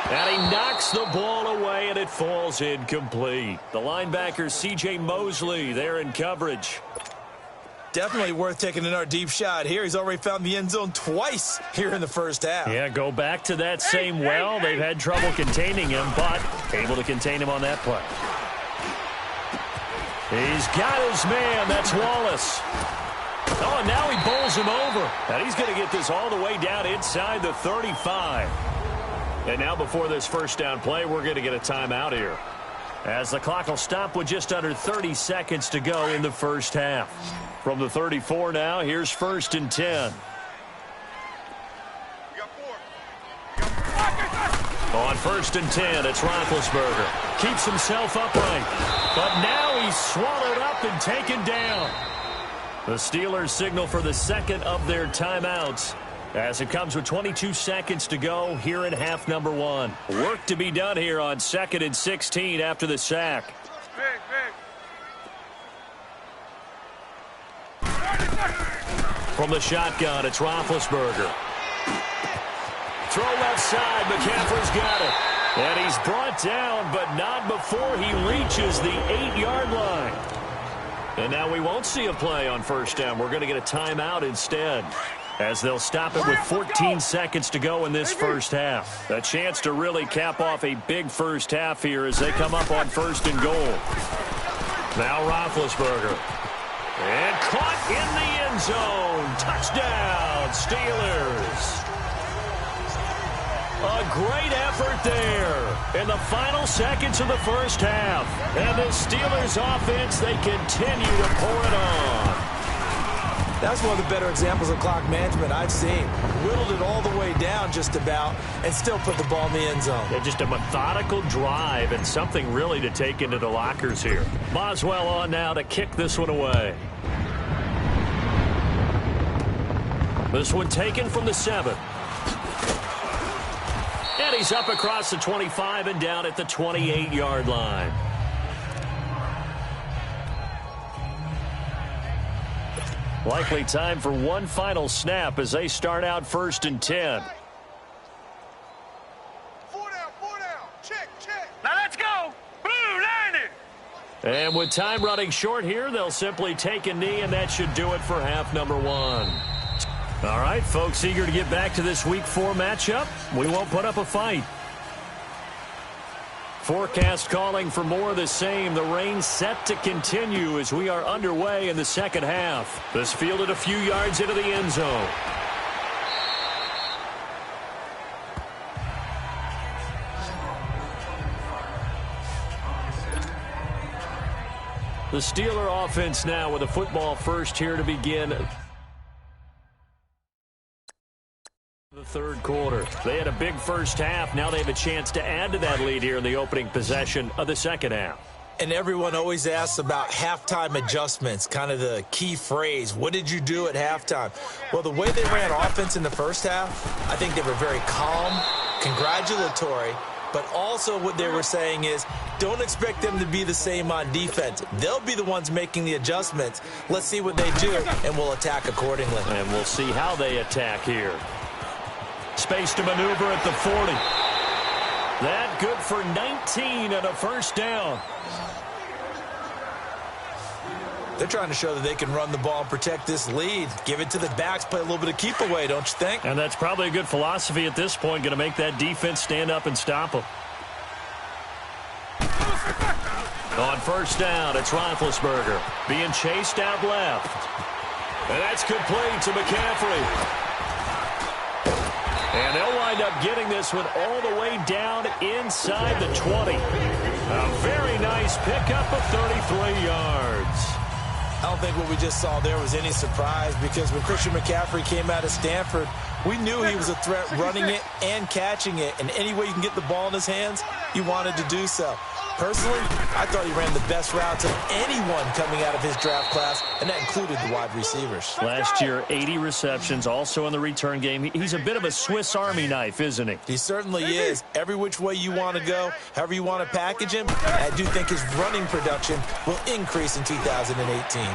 And he knocks the ball away, and it falls incomplete. The linebacker, C.J. Mosley, there in coverage. Definitely worth taking another deep shot here. He's already found the end zone twice here in the 1st half. Yeah, go back to that same well. They've had trouble containing him, but able to contain him on that play. He's got his man. That's Wallace. Oh, and now he bowls him over. And he's going to get this all the way down inside the 35. And now before this first down play, we're going to get a timeout here, as the clock will stop with just under 30 seconds to go in the first half. From the 34 now, here's 1st and 10. On 1st and 10, it's Roethlisberger. Keeps himself upright. But now he's swallowed up and taken down. The Steelers signal for the second of their timeouts, as it comes with 22 seconds to go here in half number 1. Work to be done here on 2nd and 16 after the sack. From the shotgun, it's Roethlisberger. Throw left side, McCaffrey's got it. And he's brought down, but not before he reaches the 8-yard line. And now we won't see a play on first down. We're going to get a timeout instead, as they'll stop it with 14 seconds to go in this first half. A chance to really cap off a big first half here as they come up on 1st and goal. Now Roethlisberger. And caught in the end zone. Touchdown, Steelers. A great effort there in the final seconds of the first half. And the Steelers offense, they continue to pour it on. That's one of the better examples of clock management I've seen. Whittled it all the way down just about and still put the ball in the end zone. Yeah, just a methodical drive and something really to take into the lockers here. Boswell on now to kick this one away. This one taken from the 7. And he's up across the 25 and down at the 28-yard line. Likely time for one final snap as they start out 1st and 10. 4 down. Check. Now let's go. Blue line it. And with time running short here, they'll simply take a knee, and that should do it for half number 1. All right, folks, eager to get back to this Week 4 matchup. We won't put up a fight. Forecast calling for more of the same. The rain set to continue as we are underway in the second half. This fielded a few yards into the end zone. The Steeler offense now with a football first here to begin the third quarter. They had a big first half. Now they have a chance to add to that lead here in the opening possession of the second half. And everyone always asks about halftime adjustments, kind of the key phrase. What did you do at halftime? Well, the way they ran offense in the first half, I think they were very calm, congratulatory, but also what they were saying is don't expect them to be the same on defense. They'll be the ones making the adjustments. Let's see what they do, and we'll attack accordingly. And we'll see how they attack here. Space to maneuver at the 40. That good for 19 and a first down. They're trying to show that they can run the ball and protect this lead. Give it to the backs, play a little bit of keep away, don't you think? And that's probably a good philosophy at this point, going to make that defense stand up and stop them. On first down, it's Roethlisberger being chased out left. And that's complete to McCaffrey. And they'll wind up getting this one all the way down inside the 20. A very nice pickup of 33 yards. I don't think what we just saw there was any surprise, because when Christian McCaffrey came out of Stanford, we knew he was a threat running it and catching it. And any way you can get the ball in his hands, he wanted to do so. Personally, I thought he ran the best routes of anyone coming out of his draft class, and that included the wide receivers. Last year, 80 receptions, also in the return game. He's a bit of a Swiss Army knife, isn't he? He certainly is. Every which way you want to go, however you want to package him, I do think his running production will increase in 2018.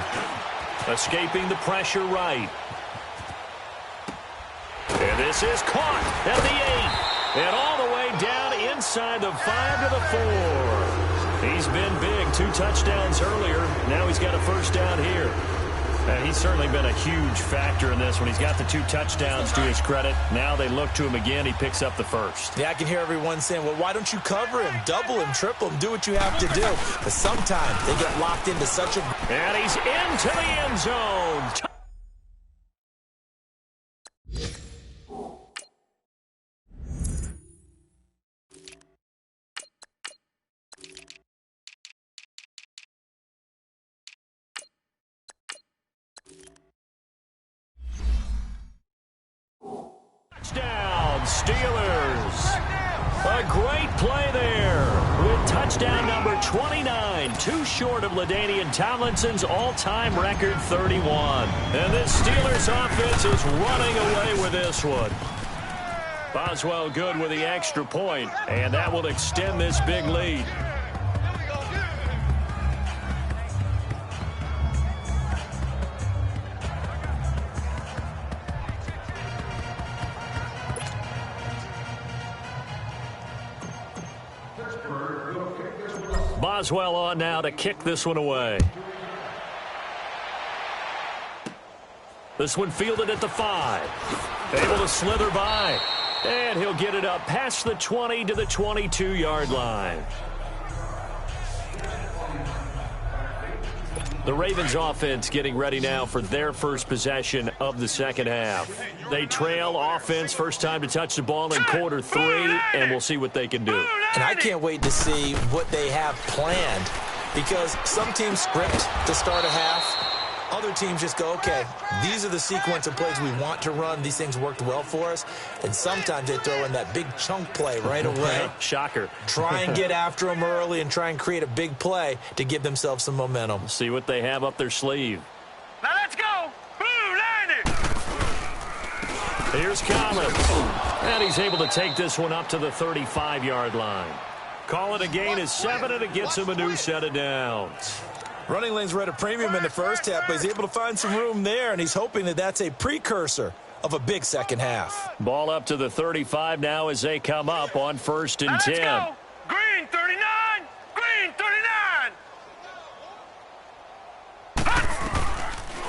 Escaping the pressure right. And this is caught at the 8. And all the way down inside the 5 to the 4. He's been big. 2 touchdowns earlier. Now he's got a first down here. And he's certainly been a huge factor in this when he's got the 2 touchdowns to his credit. Now they look to him again. He picks up the first. Yeah, I can hear everyone saying, well, why don't you cover him, double him, triple him, do what you have to do. But sometimes they get locked into such a... And he's into the end zone. Steelers. A great play there with touchdown number 29, too short of LaDainian Tomlinson's all-time record 31. And this Steelers offense is running away with this one. Boswell good with the extra point, and that will extend this big lead. Boswell on now to kick this one away. This one fielded at the 5. Able to slither by. And he'll get it up past the 20 to the 22-yard line. The Ravens offense getting ready now for their first possession of the second half. They trail offense, first time to touch the ball in quarter 3, and we'll see what they can do. And I can't wait to see what they have planned, because some teams script to start a half. Other teams just go, okay, these are the sequence of plays we want to run. These things worked well for us. And sometimes they throw in that big chunk play right away. Shocker. Try and get after them early and try and create a big play to give themselves some momentum. See what they have up their sleeve. Now let's go. Blue line it. Here's Collins. And he's able to take this one up to the 35-yard line. Call it a gain of 7, and it gets him a new set of downs. Running lanes were at a premium in the first half, but he's able to find some room there, and he's hoping that that's a precursor of a big second half. Ball up to the 35 now as they come up on 1st and 10. Let's go. Green 39. Green 39.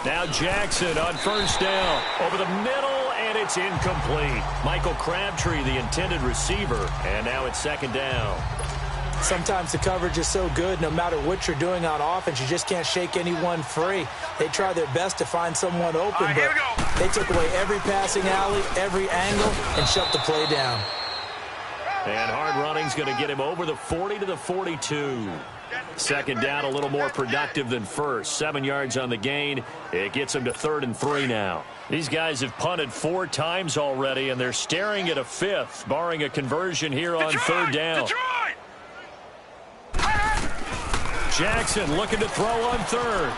Now Jackson on 1st down. Over the middle, and it's incomplete. Michael Crabtree, the intended receiver, and now it's 2nd down. Sometimes the coverage is so good, no matter what you're doing on offense, you just can't shake anyone free. They try their best to find someone open, but they took away every passing alley, every angle, and shut the play down. And hard running's going to get him over the 40 to the 42. 2nd down, a little more productive than first. 7 yards on the gain. It gets him to 3rd and 3 now. These guys have punted 4 times already, and they're staring at a 5th, barring a conversion here on 3rd down. Jackson looking to throw on 3rd.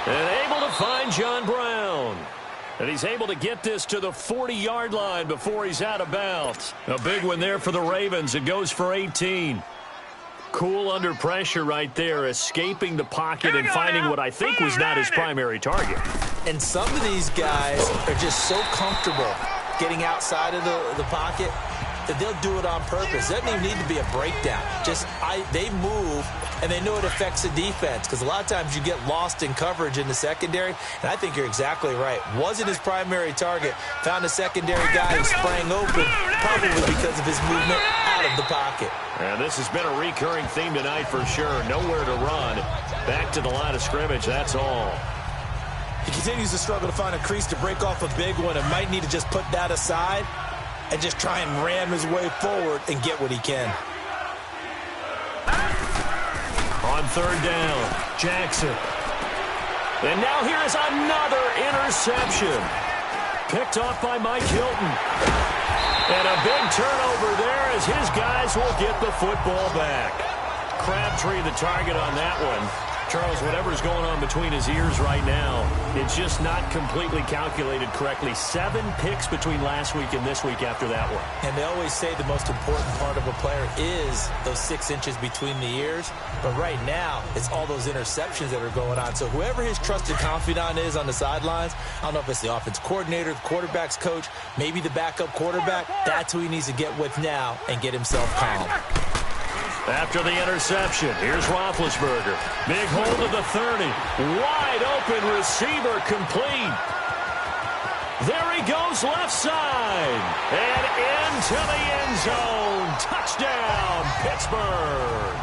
And able to find John Brown. And he's able to get this to the 40-yard line before he's out of bounds. A big one there for the Ravens. It goes for 18. Cool under pressure right there, escaping the pocket and finding what I think was not his primary target. And some of these guys are just so comfortable getting outside of the pocket that they'll do it on purpose. It doesn't even need to be a breakdown. They move, and they know it affects the defense, because a lot of times you get lost in coverage in the secondary, and I think you're exactly right. Wasn't his primary target. Found a secondary guy who sprang open, probably because of his movement out of the pocket. And this has been a recurring theme tonight for sure. Nowhere to run. Back to the line of scrimmage, that's all. He continues to struggle to find a crease to break off a big one, and might need to just put that aside and just try and ram his way forward and get what he can. On 3rd down, Jackson. And now here is another interception. Picked off by Mike Hilton. And a big turnover there as his guys will get the football back. Crabtree the target on that one. Charles, whatever's going on between his ears right now, it's just not completely calculated correctly. 7 picks between last week and this week after that one. And they always say the most important part of a player is those 6 inches between the ears. But right now, it's all those interceptions that are going on. So whoever his trusted confidant is on the sidelines, I don't know if it's the offense coordinator, the quarterback's coach, maybe the backup quarterback, that's who he needs to get with now and get himself calm. After the interception, here's Roethlisberger. Big hold of the 30. Wide open receiver complete. There he goes left side. And into the end zone. Touchdown, Pittsburgh.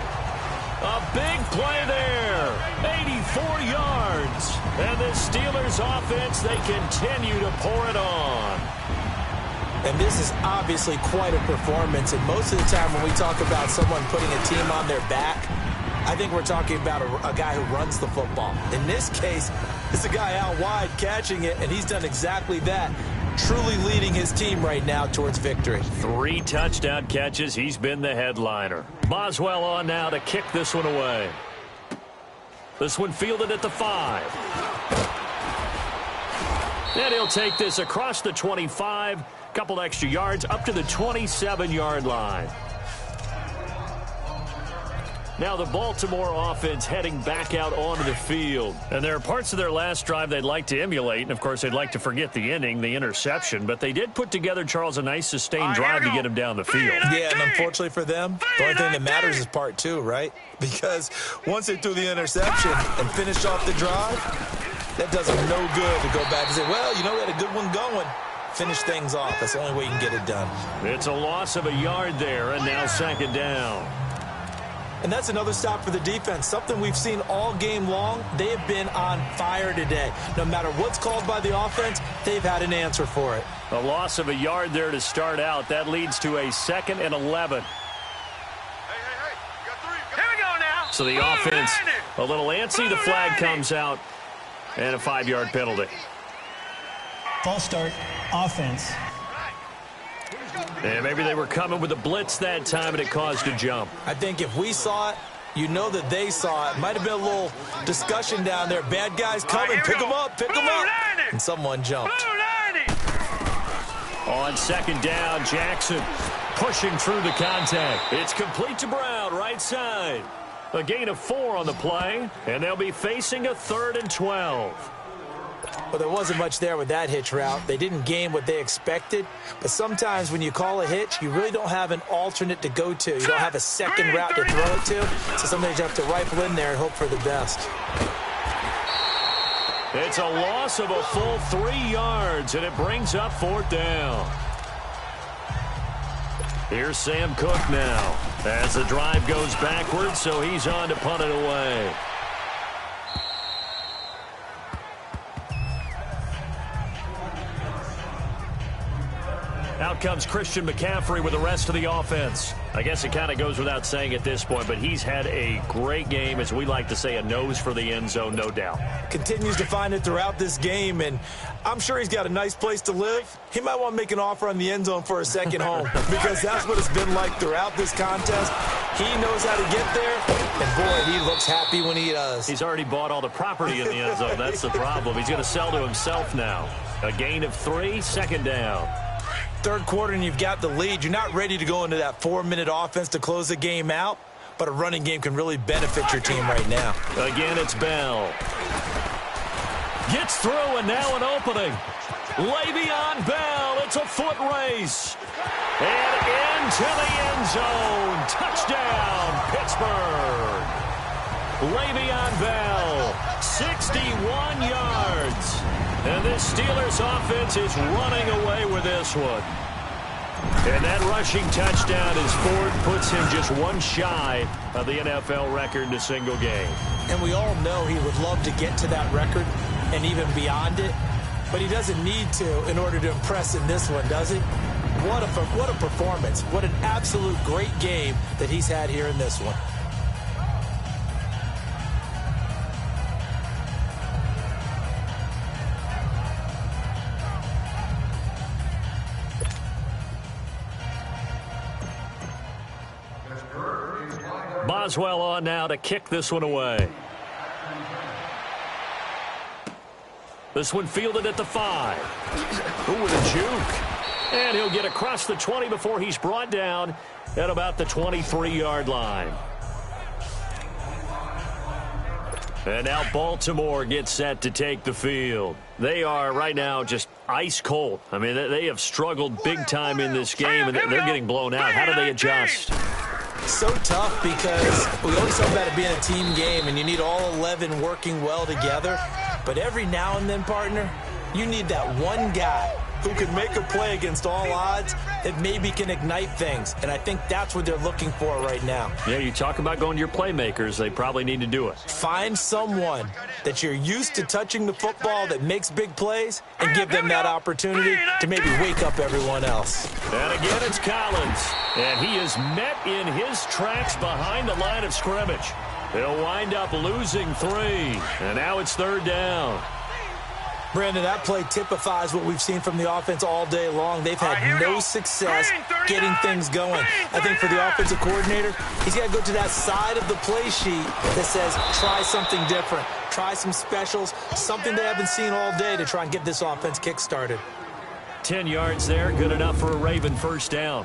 A big play there. 84 yards. And the Steelers offense, they continue to pour it on. And this is obviously quite a performance. And most of the time when we talk about someone putting a team on their back, I think we're talking about a guy who runs the football. In this case, it's a guy out wide catching it, and he's done exactly that. truly leading his team right now towards victory. 3 touchdown catches. He's been the headliner. Boswell on now to kick this one away. This one fielded at the 5. And he'll take this across the 25. Couple extra yards up to the 27-yard line. Now the Baltimore offense heading back out onto the field. And there are parts of their last drive they'd like to emulate. And, of course, they'd like to forget the inning, the interception. But they did put together, Charles, a nice sustained drive to get him down the field. Yeah, and unfortunately for them, the only thing that matters is part 2, right? Because once they threw the interception and finished off the drive, that does them no good to go back and say, well, you know, we had a good one going. Finish things off. That's the only way you can get it done. It's a loss of a yard there, and now 2nd down. And that's another stop for the defense. Something we've seen all game long. They have been on fire today. No matter what's called by the offense, they've had an answer for it. A loss of a yard there to start out. That leads to a 2nd and 11. Hey, you got 3. Here we go now. So the offense a little antsy. The flag comes out, and a 5-yard penalty. False start, offense. And maybe they were coming with a blitz that time, and it caused a jump. I think if we saw it, you know that they saw it. Might have been a little discussion down there. Bad guys coming. Pick them up. Pick them up. And someone jumped. On 2nd down, Jackson pushing through the contact. It's complete to Brown, right side. A gain of 4 on the play, and they'll be facing a 3rd and 12. Well, there wasn't much there with that hitch route. They didn't gain what they expected. But sometimes when you call a hitch, you really don't have an alternate to go to. You don't have a second route to throw it to. So sometimes you have to rifle in there and hope for the best. It's a loss of a full 3 yards, and it brings up 4th down. Here's Sam Cook now as the drive goes backwards, so he's on to punt it away. Out comes Christian McCaffrey with the rest of the offense. I guess it kind of goes without saying at this point, but he's had a great game, as we like to say, a nose for the end zone, no doubt. Continues to find it throughout this game, and I'm sure he's got a nice place to live. He might want to make an offer on the end zone for a second home because that's what it's been like throughout this contest. He knows how to get there, and boy, he looks happy when he does. He's already bought all the property in the end zone. That's the problem. He's going to sell to himself now. A gain of 3, 2nd down. 3rd quarter and you've got the lead. You're not ready to go into that 4-minute offense to close the game out, but a running game can really benefit your team right now. Again, it's Bell. Gets through, and now an opening. Le'Veon Bell, it's a foot race. And into the end zone. Touchdown, Pittsburgh. Le'Veon Bell, 61 yards. And this Steelers offense is running away with this one. And that rushing touchdown is Ford puts him just 1 shy of the NFL record in a single game. And we all know he would love to get to that record and even beyond it, but he doesn't need to in order to impress in this one, does he? What a performance. What an absolute great game that he's had here in this one. Boswell on now to kick this one away. This one fielded at the 5. Ooh, with a juke. And he'll get across the 20 before he's brought down at about the 23-yard line. And now Baltimore gets set to take the field. They are right now just ice cold. I mean, they have struggled big time in this game, and they're getting blown out. How do they adjust? So tough because we always talk about it being a team game and you need all 11 working well together. But every now and then, partner, you need that one guy who can make a play against all odds that maybe can ignite things. And I think that's what they're looking for right now. Yeah, you talk about going to your playmakers. They probably need to do it. Find someone that you're used to touching the football that makes big plays and give them that opportunity to maybe wake up everyone else. And again, it's Collins. And he is met in his tracks behind the line of scrimmage. They'll wind up losing 3. And now it's 3rd down. Brandon, that play typifies what we've seen from the offense all day long. They've had no success getting things going. I think for the offensive coordinator, he's got to go to that side of the play sheet that says, try something different. Try some specials, something they haven't seen all day to try and get this offense kick-started. 10 yards there, good enough for a Raven first down.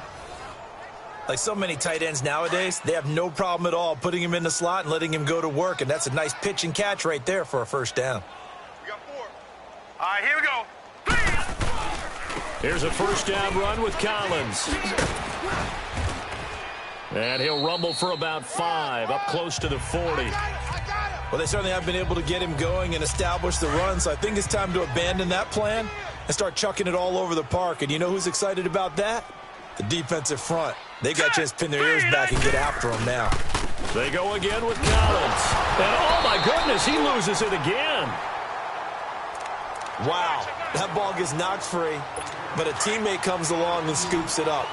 Like so many tight ends nowadays, they have no problem at all putting him in the slot and letting him go to work, and that's a nice pitch and catch right there for a first down. We got 4. All right, here we go. Here's a first down run with Collins. And he'll rumble for about 5, up close to the 40. Well, they certainly have been able to get him going and establish the run, so I think it's time to abandon that plan and start chucking it all over the park. And you know who's excited about that? The defensive front. They got a chance to pin their ears back and get after him now. They go again with Collins. And oh my goodness, he loses it again. Wow, that ball gets knocked free, but a teammate comes along and scoops it up.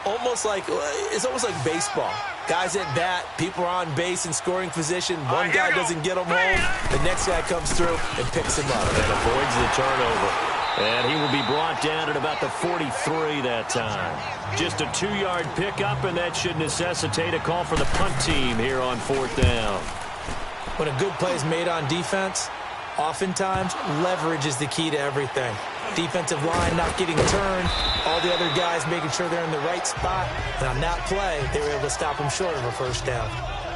It's almost like baseball. Guys at bat, people are on base in scoring position. One guy doesn't get him home. The next guy comes through and picks him up. And avoids the turnover. And he will be brought down at about the 43 that time. Just a 2-yard pickup, and that should necessitate a call for the punt team here on 4th down. When a good play is made on defense, oftentimes leverage is the key to everything. Defensive line not getting turned, all the other guys making sure they're in the right spot. And on that play, they were able to stop him short of a first down.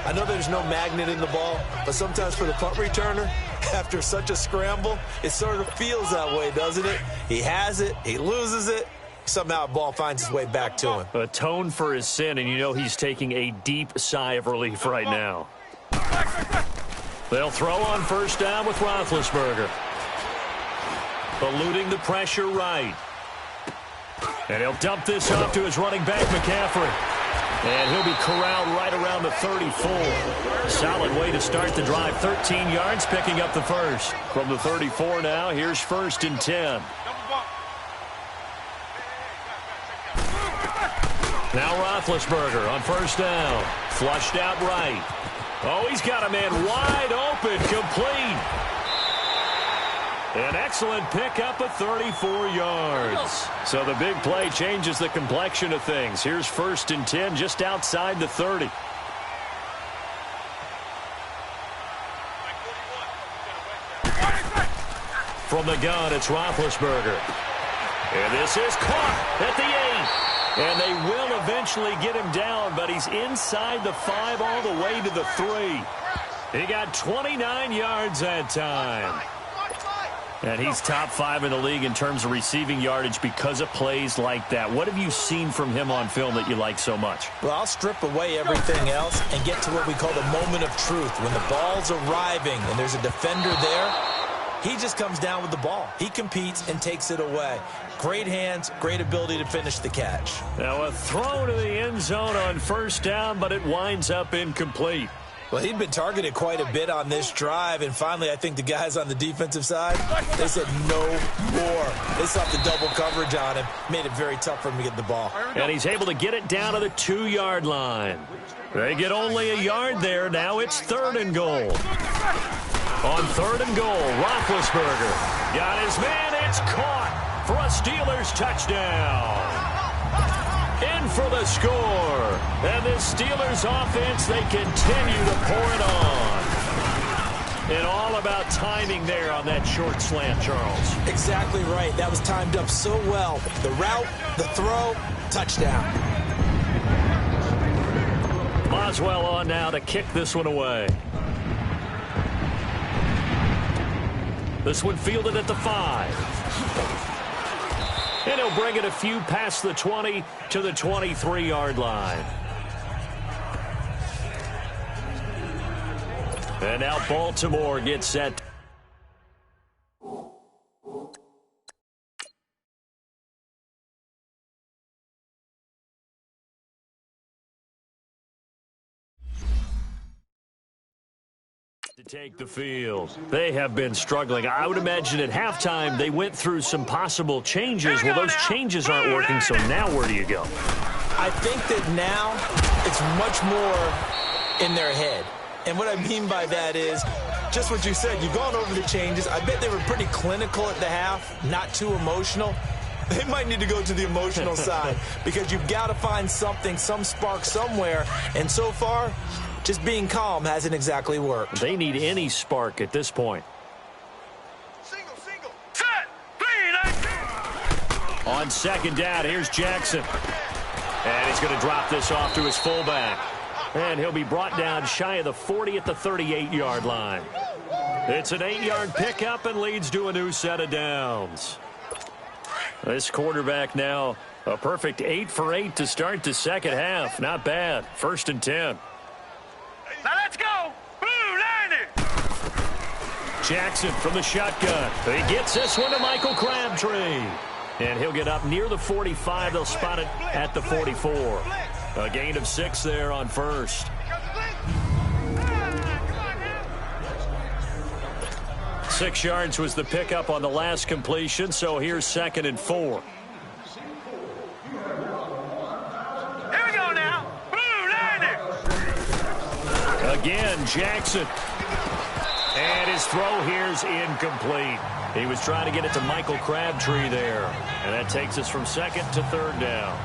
I know there's no magnet in the ball, but sometimes for the punt returner, after such a scramble, it sort of feels that way, doesn't it? He has it, he loses it, somehow the ball finds its way back to him. Atone for his sin, and you know he's taking a deep sigh of relief right now. They'll throw on first down with Roethlisberger. Eluding the pressure right. And he'll dump this off to his running back, McCaffrey. And he'll be corralled right around the 34. Solid way to start the drive. 13 yards, picking up the first. From the 34 now, here's 1st and 10. Now Roethlisberger on first down. Flushed out right. Oh, he's got a man wide open, complete. An excellent pickup of 34 yards. So the big play changes the complexion of things. Here's 1st and 10 just outside the 30. From the gun, it's Roethlisberger. And this is caught at the 8. And they will eventually get him down, but he's inside the 5 all the way to the 3. He got 29 yards that time. And he's top 5 in the league in terms of receiving yardage because of plays like that. What have you seen from him on film that you like so much? Well, I'll strip away everything else and get to what we call the moment of truth. When the ball's arriving and there's a defender there, he just comes down with the ball. He competes and takes it away. Great hands, great ability to finish the catch. Now a throw to the end zone on first down, but it winds up incomplete. Well, he'd been targeted quite a bit on this drive, and finally I think the guys on the defensive side, they said no more. They stopped the double coverage on him, made it very tough for him to get the ball. And he's able to get it down to the 2-yard line. They get only a yard there. Now it's 3rd and goal. On 3rd and goal, Roethlisberger got his man. It's caught for a Steelers touchdown. In for the score. And this Steelers offense, they continue to pour it on. And all about timing there on that short slant, Charles. Exactly right. That was timed up so well. The route, the throw, touchdown. Boswell on now to kick this one away. This one fielded at the 5. And he'll bring it a few past the 20 to the 23-yard line. And now Baltimore gets set. To take the field. They have been struggling. I would imagine at halftime they went through some possible changes. Well, those changes aren't working, so now where do you go? I think that now it's much more in their head. And what I mean by that is just what you said. You've gone over the changes. I bet they were pretty clinical at the half, not too emotional. They might need to go to the emotional side because you've got to find something, some spark somewhere. And so far, just being calm hasn't exactly worked. They need any spark at this point. Single, single. Set. Plyin. On second down, here's Jackson. And he's going to drop this off to his fullback. And he'll be brought down shy of the 40 at the 38-yard line. It's an 8-yard pickup and leads to a new set of downs. This quarterback now a perfect 8 for 8 to start the second half. Not bad. 1st and 10. Now let's go. Blue line. Jackson from the shotgun. He gets this one to Michael Crabtree. And he'll get up near the 45. They'll spot it at the 44. A gain of 6 there on first. 6 yards was the pickup on the last completion, so here's 2nd and 4. Here we go now. Blue line. Again, Jackson. And his throw here's incomplete. He was trying to get it to Michael Crabtree there. And that takes us from 2nd to 3rd down.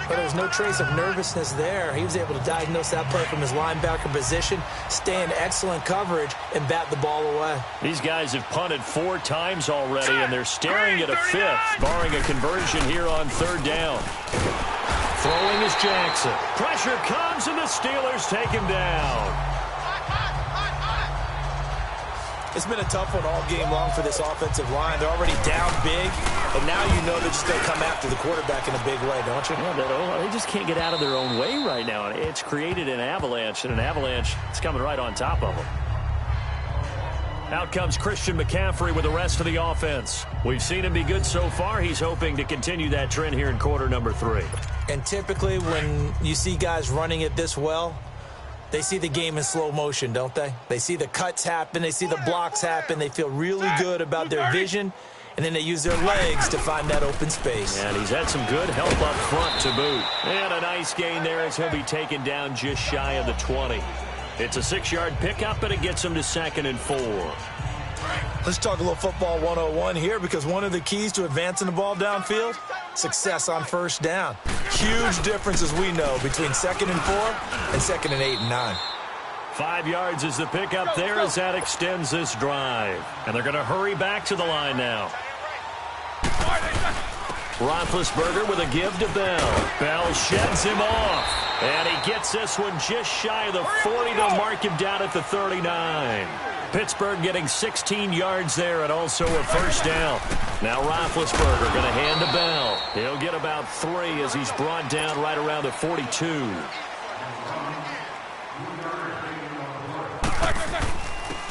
But there's no trace of nervousness there. He was able to diagnose that play from his linebacker position, stay in excellent coverage, and bat the ball away. These guys have punted 4 times already, and they're staring at a 5th, barring a conversion here on 3rd down. Throwing is Jackson. Pressure comes, and the Steelers take him down. It's been a tough one all game long for this offensive line. They're already down big, and now you know they're just going to come after the quarterback in a big way, don't you? Yeah, they just can't get out of their own way right now. It's created an avalanche, and an avalanche is coming right on top of them. Out comes Christian McCaffrey with the rest of the offense. We've seen him be good so far. He's hoping to continue that trend here in quarter number 3. And typically when you see guys running it this well, they see the game in slow motion, don't they? They see the cuts happen. They see the blocks happen. They feel really good about their vision, and then they use their legs to find that open space. And he's had some good help up front to boot. And a nice gain there as he'll be taken down just shy of the 20. It's a 6-yard pickup, and it gets him to 2nd and 4. Let's talk a little football 101 here, because one of the keys to advancing the ball downfield, success on 1st down. Huge difference, as we know, between 2nd and 4 and 2nd and 8 and 9. 5 yards is the pickup there as that extends this drive. And they're going to hurry back to the line now. Roethlisberger with a give to Bell. Bell sheds him off. And he gets this one just shy of the 40. They'll mark him down at the 39. Pittsburgh getting 16 yards there and also a 1st down. Now Roethlisberger going to hand to Bell. He'll get about 3 as he's brought down right around the 42.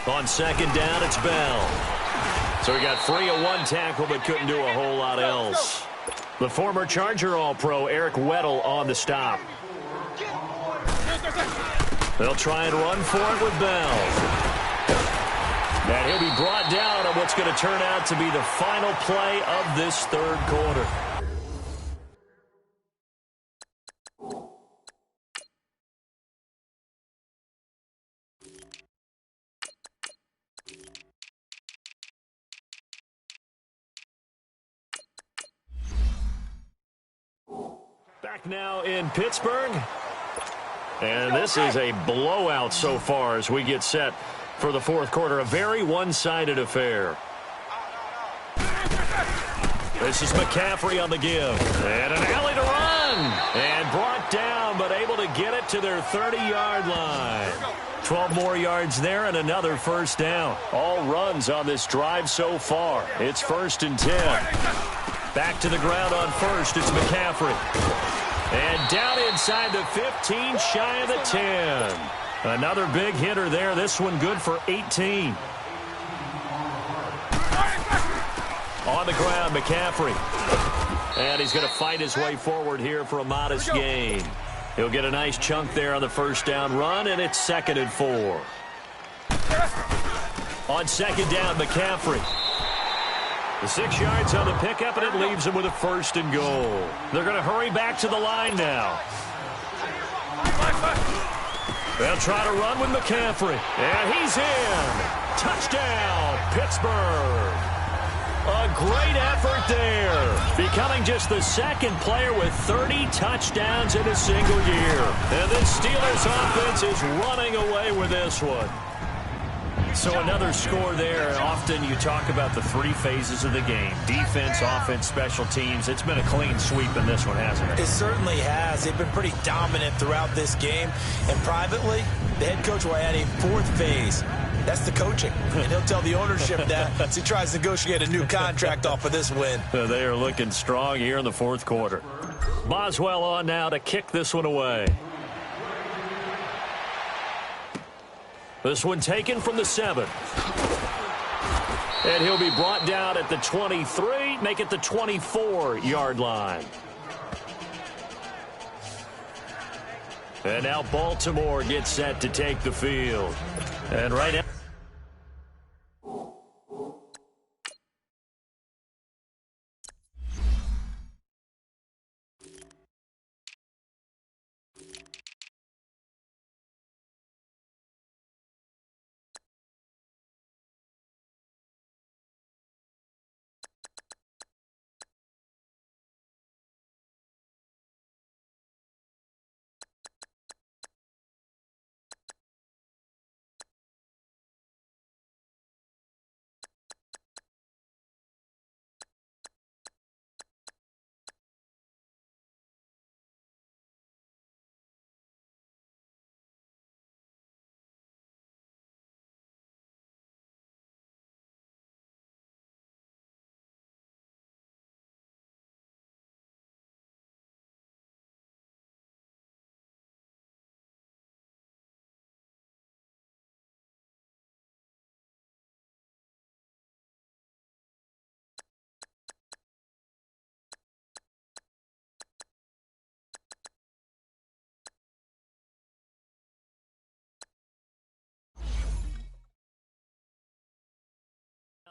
On 2nd down, it's Bell. So he got free of 1 tackle but couldn't do a whole lot else. The former Charger All-Pro Eric Weddle on the stop. They'll try and run for it with Bell. And he'll be brought down on what's going to turn out to be the final play of this 3rd quarter. Back now in Pittsburgh. And this is a blowout so far as we get set for the 4th quarter. A very one-sided affair. This is McCaffrey on the give. And an alley to run. And brought down, but able to get it to their 30-yard line. 12 more yards there and another 1st down. All runs on this drive so far. It's 1st and 10. Back to the ground on 1st. It's McCaffrey. And down inside the 15, shy of the 10. Another big hitter there. This one good for 18. On the ground, McCaffrey. And he's going to fight his way forward here for a modest gain. He'll get a nice chunk there on the 1st down run, and it's 2nd and 4. On 2nd down, McCaffrey. The 6 yards on the pickup, and it leaves him with a 1st and goal. They're going to hurry back to the line now. They'll try to run with McCaffrey. And he's in. Touchdown, Pittsburgh. A great effort there. Becoming just the second player with 30 touchdowns in a single year. And this Steelers offense is running away with this one. So another score there. Often you talk about the three phases of the game. Defense, offense, special teams. It's been a clean sweep in this one, hasn't it? It certainly has. They've been pretty dominant throughout this game. And privately, the head coach will add a fourth phase. That's the coaching. And he'll tell the ownership that as he tries to negotiate a new contract off of this win. They are looking strong here in the fourth quarter. Boswell on now to kick this one away. This one taken from the 7. And he'll be brought down at the 23, make it the 24-yard line. And now Baltimore gets set to take the field. And right now,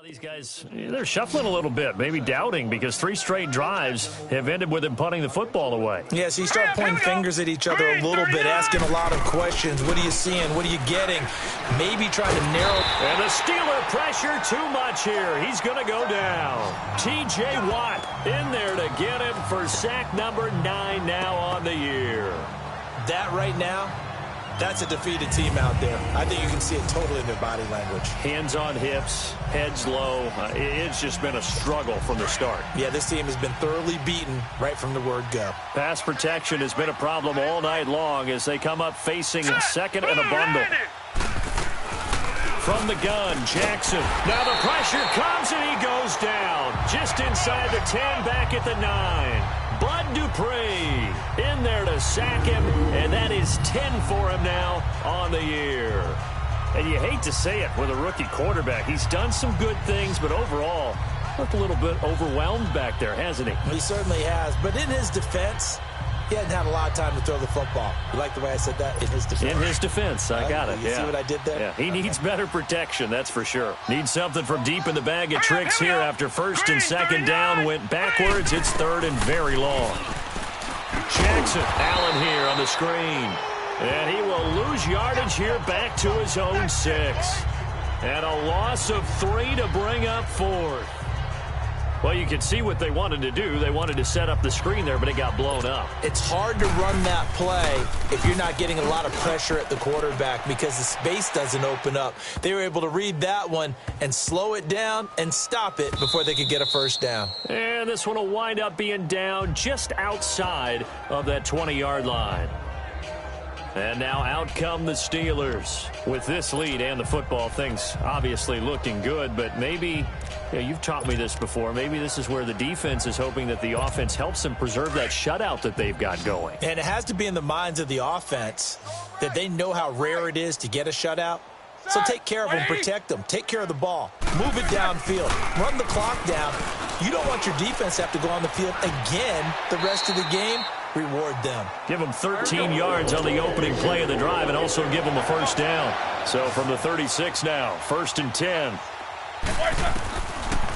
these guys, they're shuffling a little bit, maybe doubting, because 3 straight drives have ended with them punting the football away. Yeah, so you start pointing fingers at each other a little bit, asking a lot of questions. What are you seeing? What are you getting? Maybe trying to narrow. And the Steeler pressure too much here. He's going to go down. T.J. Watt in there to get him for sack number 9 now on the year. That right now, that's a defeated team out there. I think you can see it totally in their body language. Hands on hips, heads low. It's just been a struggle from the start. Yeah, this team has been thoroughly beaten right from the word go. Pass protection has been a problem all night long as they come up facing a second and a bundle. From the gun, Jackson. Now the pressure comes and he goes down. Just inside the 10, back at the 9. Bud Dupree in there to sack him, and that is 10 for him now on the year. And you hate to say it with a rookie quarterback. He's done some good things, but overall, looked a little bit overwhelmed back there, hasn't he? He certainly has, but in his defense, he hadn't had a lot of time to throw the football. You like the way I said that? In his defense. In his defense. I got it. You see what I did there? Yeah, he needs better protection, that's for sure. Needs something from deep in the bag of tricks here after first and second down went backwards. It's third and very long. Jackson, Allen here on the screen. And he will lose yardage here back to his own 6. And a loss of 3 to bring up 4th. Well, you can see what they wanted to do. They wanted to set up the screen there, but it got blown up. It's hard to run that play if you're not getting a lot of pressure at the quarterback because the space doesn't open up. They were able to read that one and slow it down and stop it before they could get a first down. And this one will wind up being down just outside of that 20-yard line. And now out come the Steelers. With this lead and the football, things obviously looking good, but maybe, you've taught me this before, maybe this is where the defense is hoping that the offense helps them preserve that shutout that they've got going. And it has to be in the minds of the offense that they know how rare it is to get a shutout. So take care of them, protect them, take care of the ball, move it downfield, run the clock down. You don't want your defense to have to go on the field again the rest of the game. Reward them. Give them 13 yards on the opening play of the drive and also give them a first down. So from the 36 now, 1st and 10.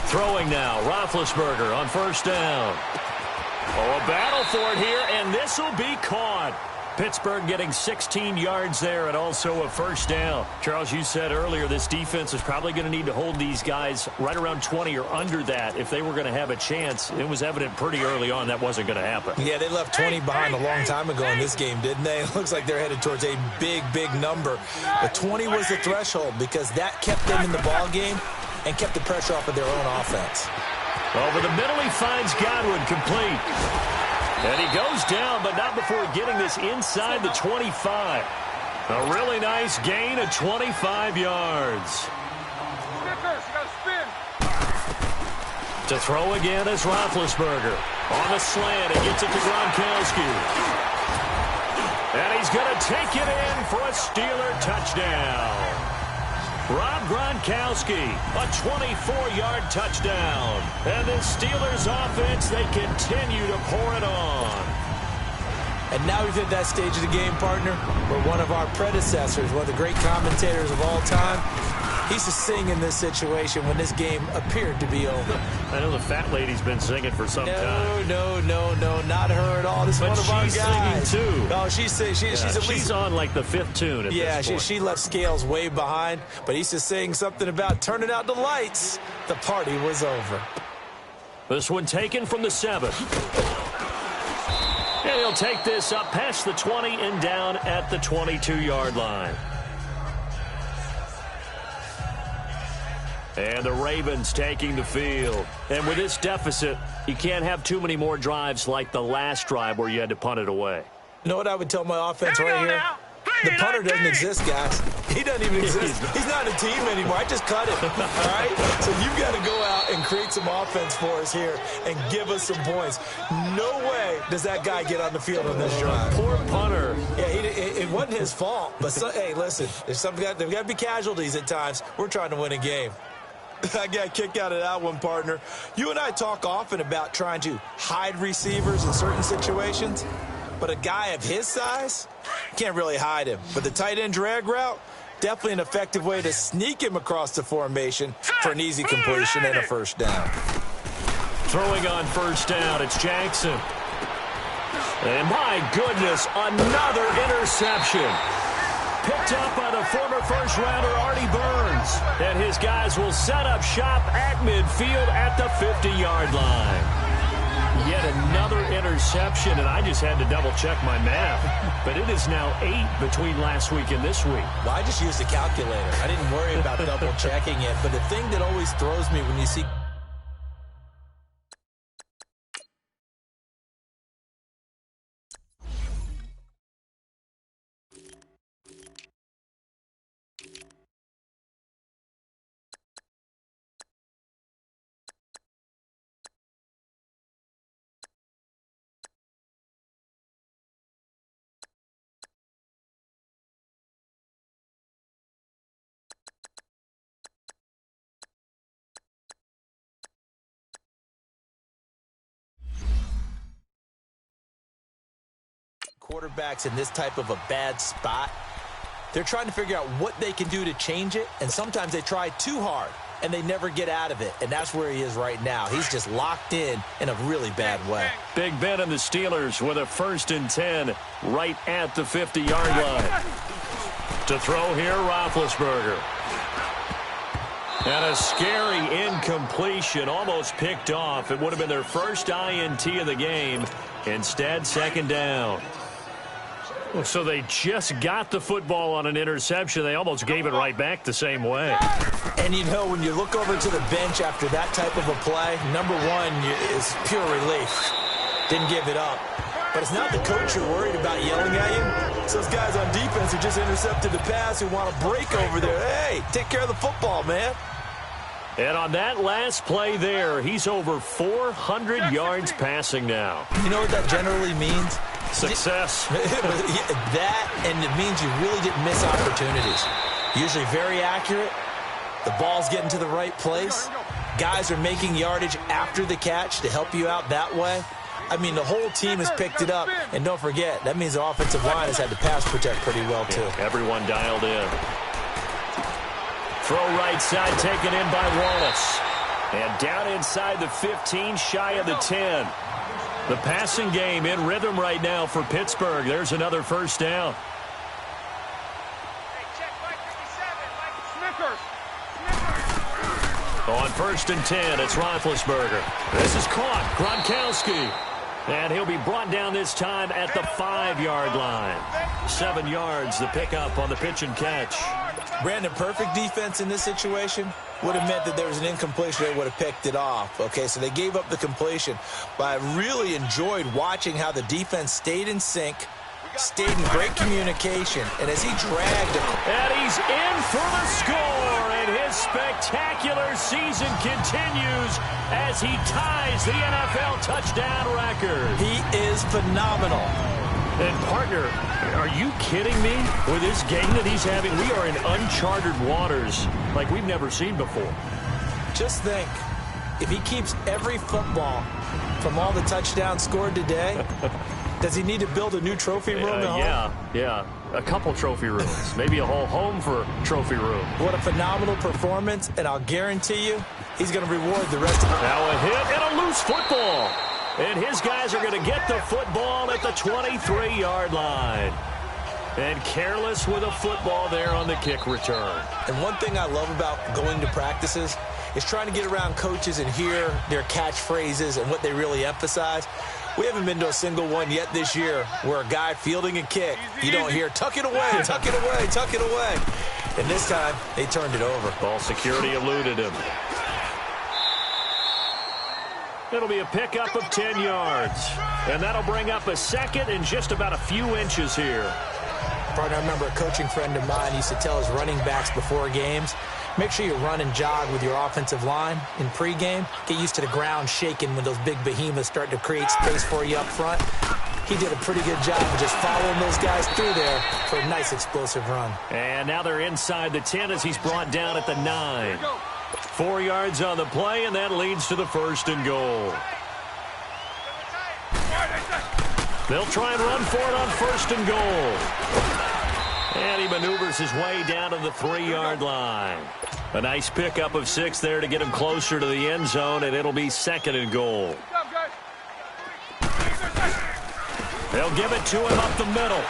Throwing now, Roethlisberger on first down. Oh, a battle for it here, and this will be caught. Pittsburgh getting 16 yards there and also a first down. Charles, you said earlier this defense is probably going to need to hold these guys right around 20 or under that if they were going to have a chance. It was evident pretty early on that wasn't going to happen. Yeah, they left 20 behind a long time ago in this game, didn't they? It looks like they're headed towards a big, big number. But 20 was the threshold because that kept them in the ball game and kept the pressure off of their own offense. Over the middle, he finds Godwin complete. And he goes down, but not before getting this inside the 25. A really nice gain of 25 yards. To throw again is Roethlisberger. On the slant, and gets it to Gronkowski. And he's going to take it in for a Steeler touchdown. Rob Gronkowski, a 24-yard touchdown. And the Steelers offense, they continue to pour it on. And now we've hit that stage of the game, partner, where one of our predecessors, one of the great commentators of all time, he's to sing in this situation when this game appeared to be over. I know the fat lady's been singing for some time. No, not her at all. This is one of our guys. But she's singing, too. No, she's on like the fifth tune at this point. She left Scales way behind, but he's just saying something about turning out the lights. The party was over. This one taken from the 7. And he'll take this up past the 20 and down at the 22-yard line. And the Ravens taking the field. And with this deficit, you can't have too many more drives like the last drive where you had to punt it away. You know what I would tell my offense right here? The punter doesn't exist, guys. He doesn't even exist. He's not a team anymore. I just cut him. All right? So you've got to go out and create some offense for us here and give us some points. No way does that guy get on the field on this drive. Poor punter. Yeah, it wasn't his fault. But, hey, listen, there's got to be casualties at times. We're trying to win a game. I got a kick out of that one, partner. You and I talk often about trying to hide receivers in certain situations, but a guy of his size, can't really hide him. But the tight end drag route, definitely an effective way to sneak him across the formation for an easy completion and a first down. Throwing on first down, it's Jackson. And my goodness, another interception. Picked up by the former first-rounder Artie Burns. And his guys will set up shop at midfield at the 50-yard line. Yet another interception, and I just had to double-check my math. But it is now 8 between last week and this week. Well, I just used a calculator. I didn't worry about double-checking it. But the thing that always throws me when you see quarterbacks in this type of a bad spot, they're trying to figure out what they can do to change it, and sometimes they try too hard, and they never get out of it, and that's where he is right now. He's just locked in a really bad way. Big Ben and the Steelers with a 1st and 10 right at the 50-yard line. To throw here, Roethlisberger. And a scary incompletion, almost picked off. It would have been their first INT of the game. Instead, 2nd down. So they just got the football on an interception. They almost gave it right back the same way. And, you know, when you look over to the bench after that type of a play, number one is pure relief. Didn't give it up. But it's not the coach you're worried about yelling at you. It's those guys on defense who just intercepted the pass who want to break over there. Hey, take care of the football, man. And on that last play there, he's over 400 yards passing now. You know what that generally means? Success. That, and it means you really didn't miss opportunities. Usually very accurate. The ball's getting to the right place. Guys are making yardage after the catch to help you out that way. I mean, the whole team has picked it up. And don't forget, that means the offensive line has had to pass protect pretty well, too. Yeah, everyone dialed in. Throw right side taken in by Wallace. And down inside the 15, shy of the 10. The passing game in rhythm right now for Pittsburgh. There's another first down. On 1st and 10, it's Roethlisberger. This is caught. Gronkowski. And he'll be brought down this time at the 5-yard line. 7 yards, the pickup on the pitch and catch. Brandon, perfect defense in this situation would have meant that there was an incompletion. They would have picked it off. Okay, so they gave up the completion. But I really enjoyed watching how the defense stayed in sync, stayed in great communication, and as he dragged him. And he's in for the score, and his spectacular season continues as he ties the NFL touchdown record. He is phenomenal. And, partner, are you kidding me? With this game that he's having, we are in uncharted waters like we've never seen before. Just think, if he keeps every football from all the touchdowns scored today, does he need to build a new trophy room at home? Yeah. A couple trophy rooms. Maybe a whole home for trophy room. What a phenomenal performance, and I'll guarantee you he's going to reward the rest of it. Now a hit and a loose football. And his guys are going to get the football at the 23-yard line. And careless with a football there on the kick return. And one thing I love about going to practices is trying to get around coaches and hear their catchphrases and what they really emphasize. We haven't been to a single one yet this year where a guy fielding a kick, you don't hear, tuck it away, tuck it away, tuck it away. And this time, they turned it over. Ball security eluded him. It'll be a pickup of 10 yards. And that'll bring up a second and just about a few inches here. Partner, I remember a coaching friend of mine used to tell his running backs before games, make sure you run and jog with your offensive line in pregame. Get used to the ground shaking when those big behemoths start to create space for you up front. He did a pretty good job of just following those guys through there for a nice explosive run. And now they're inside the 10 as he's brought down at the 9. 4 yards on the play, and that leads to the 1st and goal. They'll try and run for it on 1st and goal. And he maneuvers his way down to the 3-yard line. A nice pickup of 6 there to get him closer to the end zone, and it'll be 2nd and goal. They'll give it to him up the middle.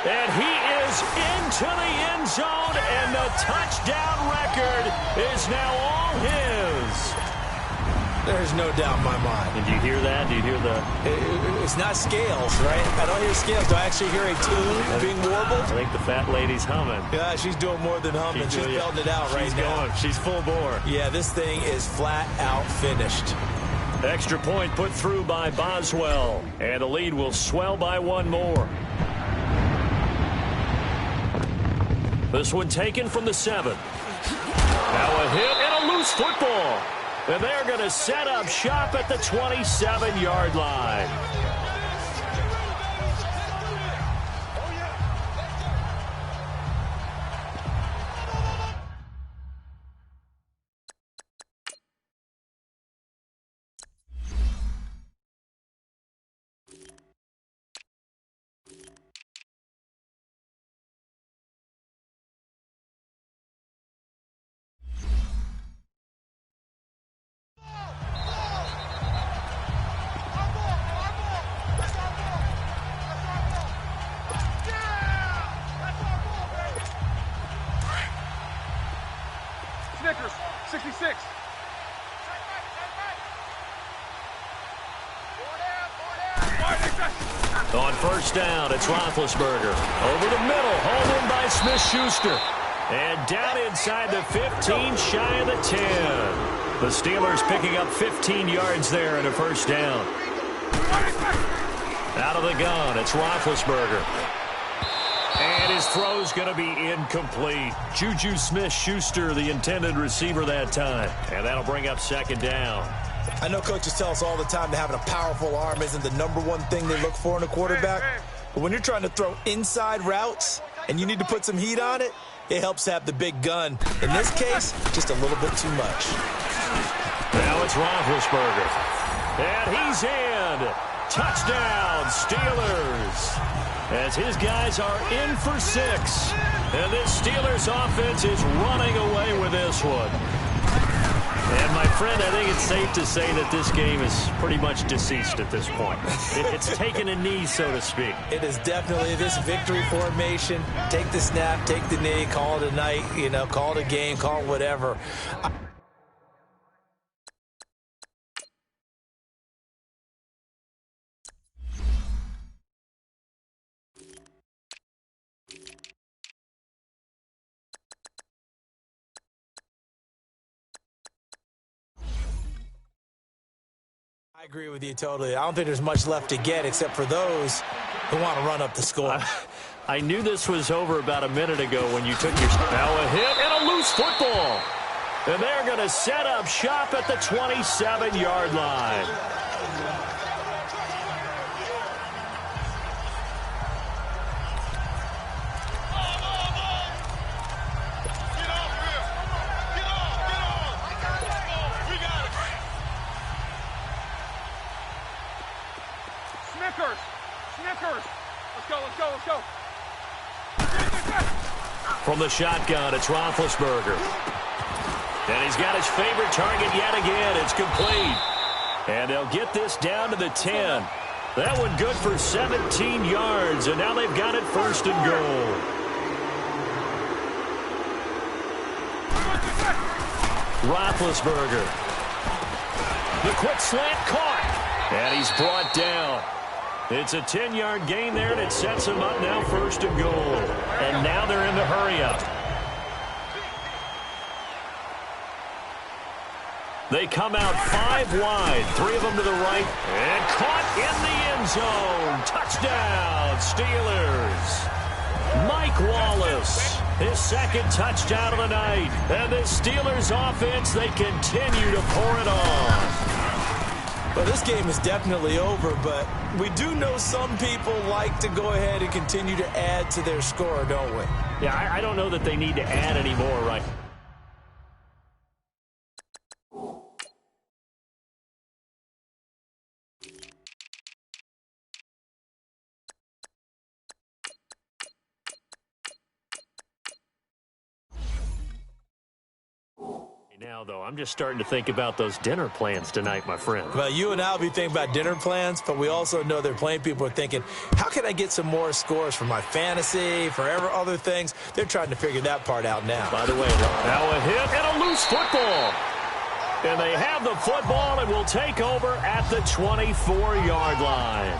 And he is into the end zone, and the touchdown record is now all his. There's no doubt in my mind. Did you hear that? Did you hear the... It's not scales, right? I don't hear scales. Do I actually hear a tune being warbled? I think the fat lady's humming. Yeah, she's doing more than humming. She's belting it out right now. Going. She's full bore. Yeah, this thing is flat out finished. Extra point put through by Boswell. And the lead will swell by 1 more. This one taken from the 7. Now a hit and a loose football. And they're going to set up shop at the 27-yard line. Snickers, 66. On 1st down, it's Roethlisberger. Over the middle, hauled in by Smith-Schuster. And down inside the 15, shy of the 10. The Steelers picking up 15 yards there and a 1st down. Out of the gun, it's Roethlisberger. And his throw's going to be incomplete. Juju Smith-Schuster, the intended receiver that time. And that'll bring up 2nd down. I know coaches tell us all the time that having a powerful arm isn't the #1 thing they look for in a quarterback. But when you're trying to throw inside routes and you need to put some heat on it, it helps have the big gun. In this case, just a little bit too much. Now it's Roethlisberger. And he's in. Touchdown, Steelers. As his guys are in for 6. And this Steelers offense is running away with this one. And, my friend, I think it's safe to say that this game is pretty much deceased at this point. It's taken a knee, so to speak. It is definitely this victory formation. Take the snap, take the knee, call it a night, call it a game, call it whatever. I agree with you totally. I don't think there's much left to get except for those who want to run up the score. I knew this was over about a minute ago when you took your... Now a hit and a loose football. And they're going to set up shop at the 27-yard line. Snickers. Let's go. From the shotgun, it's Roethlisberger. And he's got his favorite target yet again. It's complete. And they'll get this down to the 10. That one good for 17 yards, and now they've got it first and goal. Roethlisberger. The quick slant caught. And he's brought down. It's a 10-yard gain there, and it sets him up now first and goal. And now they're in the hurry-up. They come out 5 wide, 3 of them to the right, and caught in the end zone. Touchdown, Steelers. Mike Wallace, his second touchdown of the night. And the Steelers offense, they continue to pour it on. Well, this game is definitely over, but we do know some people like to go ahead and continue to add to their score, don't we? Yeah, I don't know that they need to add any more right now. Now, though, I'm just starting to think about those dinner plans tonight, my friend. Well, you and I will be thinking about dinner plans, but we also know they're playing people are thinking, how can I get some more scores for my fantasy, for other things? They're trying to figure that part out now. By the way, now a hit and a loose football. And they have the football and will take over at the 24-yard line.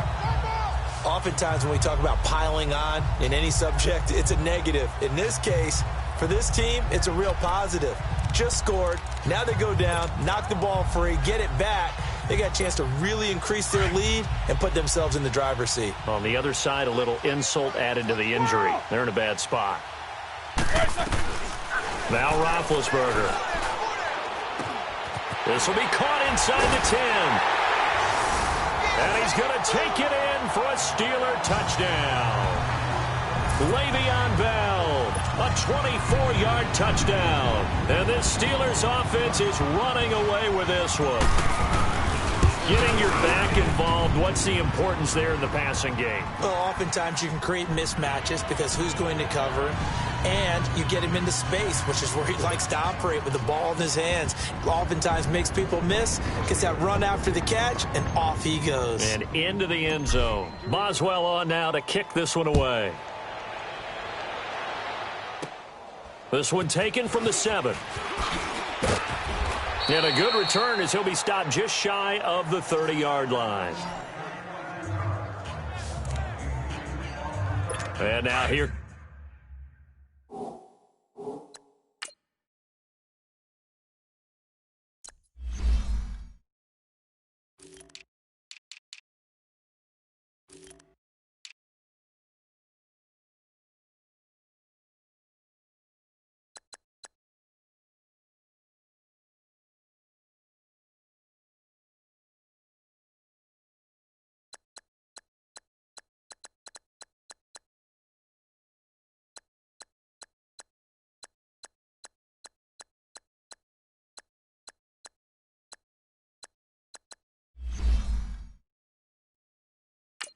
Oftentimes when we talk about piling on in any subject, it's a negative. In this case, for this team, it's a real positive. Just scored. Now they go down, knock the ball free, get it back. They got a chance to really increase their lead and put themselves in the driver's seat. On the other side, a little insult added to the injury. They're in a bad spot. Now Roethlisberger. This will be caught inside the 10. And he's going to take it in for a Steeler touchdown. Le'Veon Bell, a 24-yard touchdown. And this Steelers offense is running away with this one. Getting your back involved, what's the importance there in the passing game? Well, oftentimes you can create mismatches because who's going to cover, and you get him into space, which is where he likes to operate with the ball in his hands. Oftentimes makes people miss, gets that run after the catch, and off he goes. And into the end zone. Boswell on now to kick this one away. This one taken from the 7. And a good return as he'll be stopped just shy of the 30-yard line. And now here.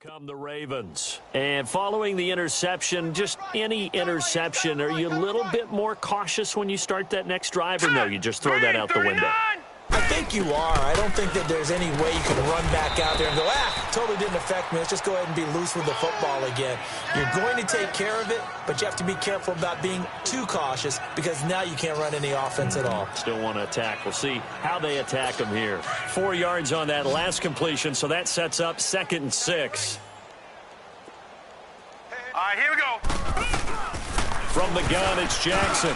Come the Ravens. And following the interception, just any interception, are you a little bit more cautious when you start that next drive, or no, you just throw that out the window? think you are. I don't think that there's any way you can run back out there and go, totally didn't affect me. Let's just go ahead and be loose with the football again. You're going to take care of it, but you have to be careful about being too cautious because now you can't run any offense at all. Still want to attack. We'll see how they attack him here. 4 yards on that last completion, so that sets up 2nd and 6. All right, here we go. From the gun, it's Jackson.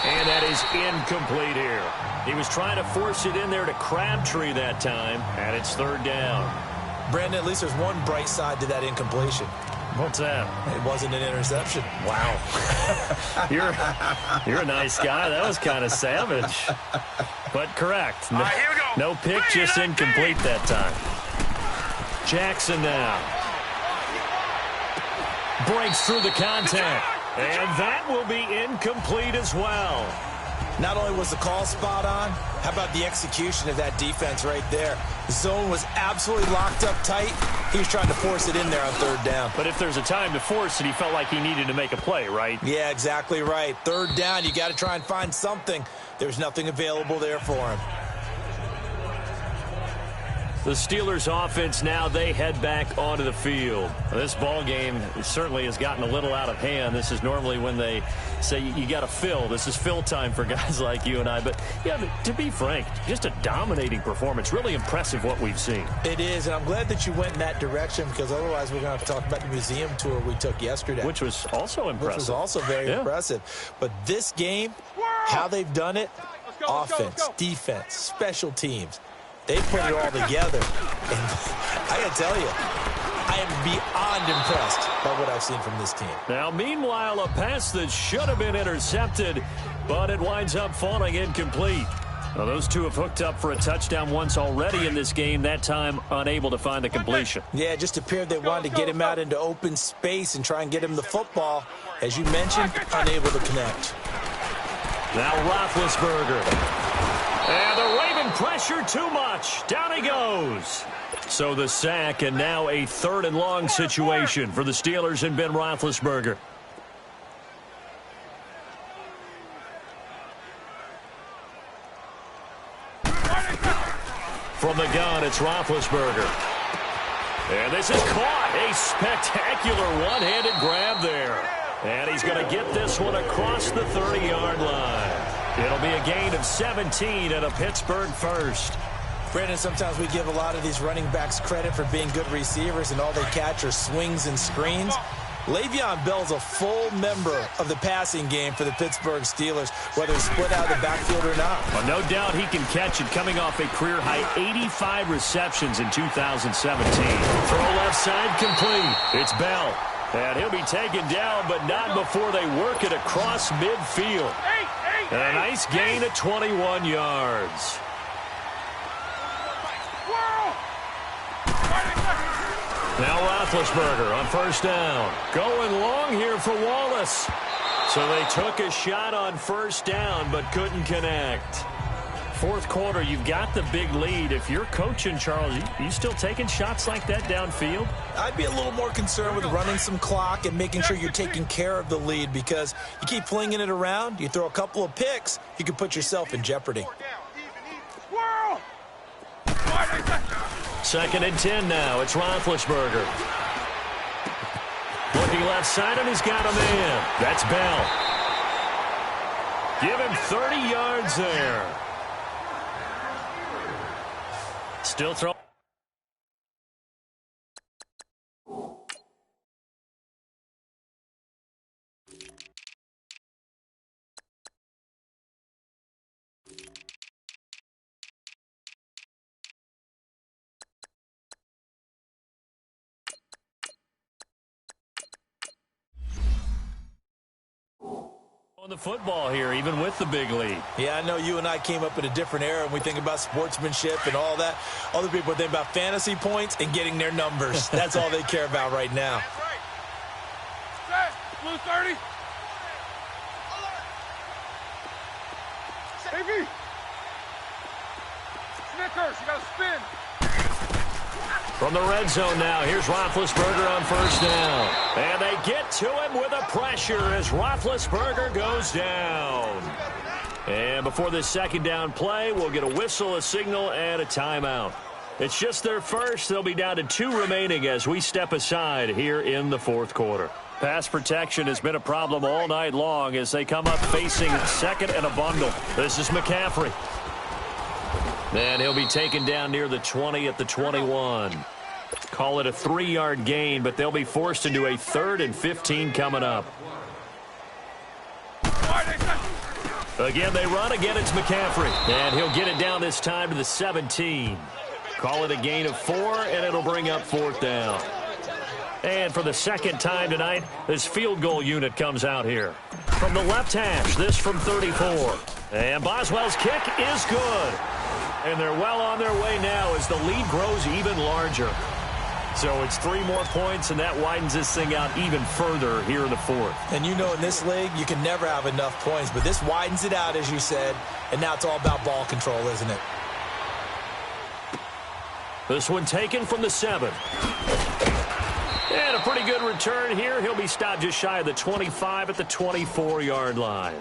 And that is incomplete here. He was trying to force it in there to Crabtree that time, and it's 3rd down. Brandon, at least there's one bright side to that incompletion. What's that? It wasn't an interception. Wow. You're a nice guy. That was kind of savage. But correct. No, right, here we go. No pick, just incomplete that time. Jackson now. Breaks through the contact. And that will be incomplete as well. Not only was the call spot on, how about the execution of that defense right there? The zone was absolutely locked up tight. He was trying to force it in there on 3rd down. But if there's a time to force it, he felt like he needed to make a play, right? Yeah, exactly right. 3rd down, you got to try and find something. There's nothing available there for him. The Steelers offense now, they head back onto the field. This ball game certainly has gotten a little out of hand. This is normally when they say you got to fill. This is fill time for guys like you and I. But, yeah, to be frank, just a dominating performance. Really impressive what we've seen. It is, and I'm glad that you went in that direction because otherwise we're going to have to talk about the museum tour we took yesterday. Which was also impressive. Which was also very impressive. But this game, how they've done it, offense, defense, special teams. They put it all together. And I got to tell you, I am beyond impressed by what I've seen from this team. Now, meanwhile, a pass that should have been intercepted, but it winds up falling incomplete. Now, those two have hooked up for a touchdown once already in this game, that time unable to find the completion. Yeah, it just appeared they wanted to get him out into open space and try and get him the football. As you mentioned, unable to connect. Now Roethlisberger. And the Raven pressure too much. Down he goes. So the sack, and now a 3rd and long situation for the Steelers and Ben Roethlisberger. From the gun, it's Roethlisberger. And this is caught. A spectacular one-handed grab there. And he's going to get this one across the 30-yard line. It'll be a gain of 17 and a Pittsburgh first. Brandon, sometimes we give a lot of these running backs credit for being good receivers, and all they catch are swings and screens. Le'Veon Bell's a full member of the passing game for the Pittsburgh Steelers, whether he's split out of the backfield or not. Well, no doubt he can catch it, coming off a career-high 85 receptions in 2017. Throw left side complete. It's Bell. And he'll be taken down, but not before they work it across midfield. And a nice gain of 21 yards. Now Roethlisberger on 1st down. Going long here for Wallace. So they took a shot on 1st down, but couldn't connect. 4th quarter, you've got the big lead. If you're coaching, Charles, you still taking shots like that downfield? I'd be a little more concerned with running some clock and making sure you're taking care of the lead, because you keep flinging it around, you throw a couple of picks, you can put yourself in jeopardy. 2nd and 10 now. It's Roethlisberger. Looking left side, and he's got a man. That's Bell. Give him 30 yards there. Still throwing. The football here, even with the big lead. Yeah, I know you and I came up in a different era, and we think about sportsmanship and all that. Other people think about fantasy points and getting their numbers. That's all they care about right now. Blue 30. Baby. Snickers, you got to spin. From the red zone now, here's Roethlisberger on 1st down. And they get to him with a pressure as Roethlisberger goes down. And before this second down play, we'll get a whistle, a signal, and a timeout. It's just their first. They'll be down to 2 remaining as we step aside here in the fourth quarter. Pass protection has been a problem all night long as they come up facing second and a bundle. This is McCaffrey. And he'll be taken down near the 20 at the 21. Call it a 3-yard gain, but they'll be forced into a 3rd and 15 coming up. Again, they run. Again, it's McCaffrey. And he'll get it down this time to the 17. Call it a gain of 4, and it'll bring up 4th down. And for the second time tonight, this field goal unit comes out here. From the left hash, this from 34. And Boswell's kick is good. And they're well on their way now as the lead grows even larger. So it's 3 more points, and that widens this thing out even further here in the fourth. And you know in this league, you can never have enough points, but this widens it out, as you said, and now it's all about ball control, isn't it? This one taken from the 7. And a pretty good return here. He'll be stopped just shy of the 25 at the 24-yard line.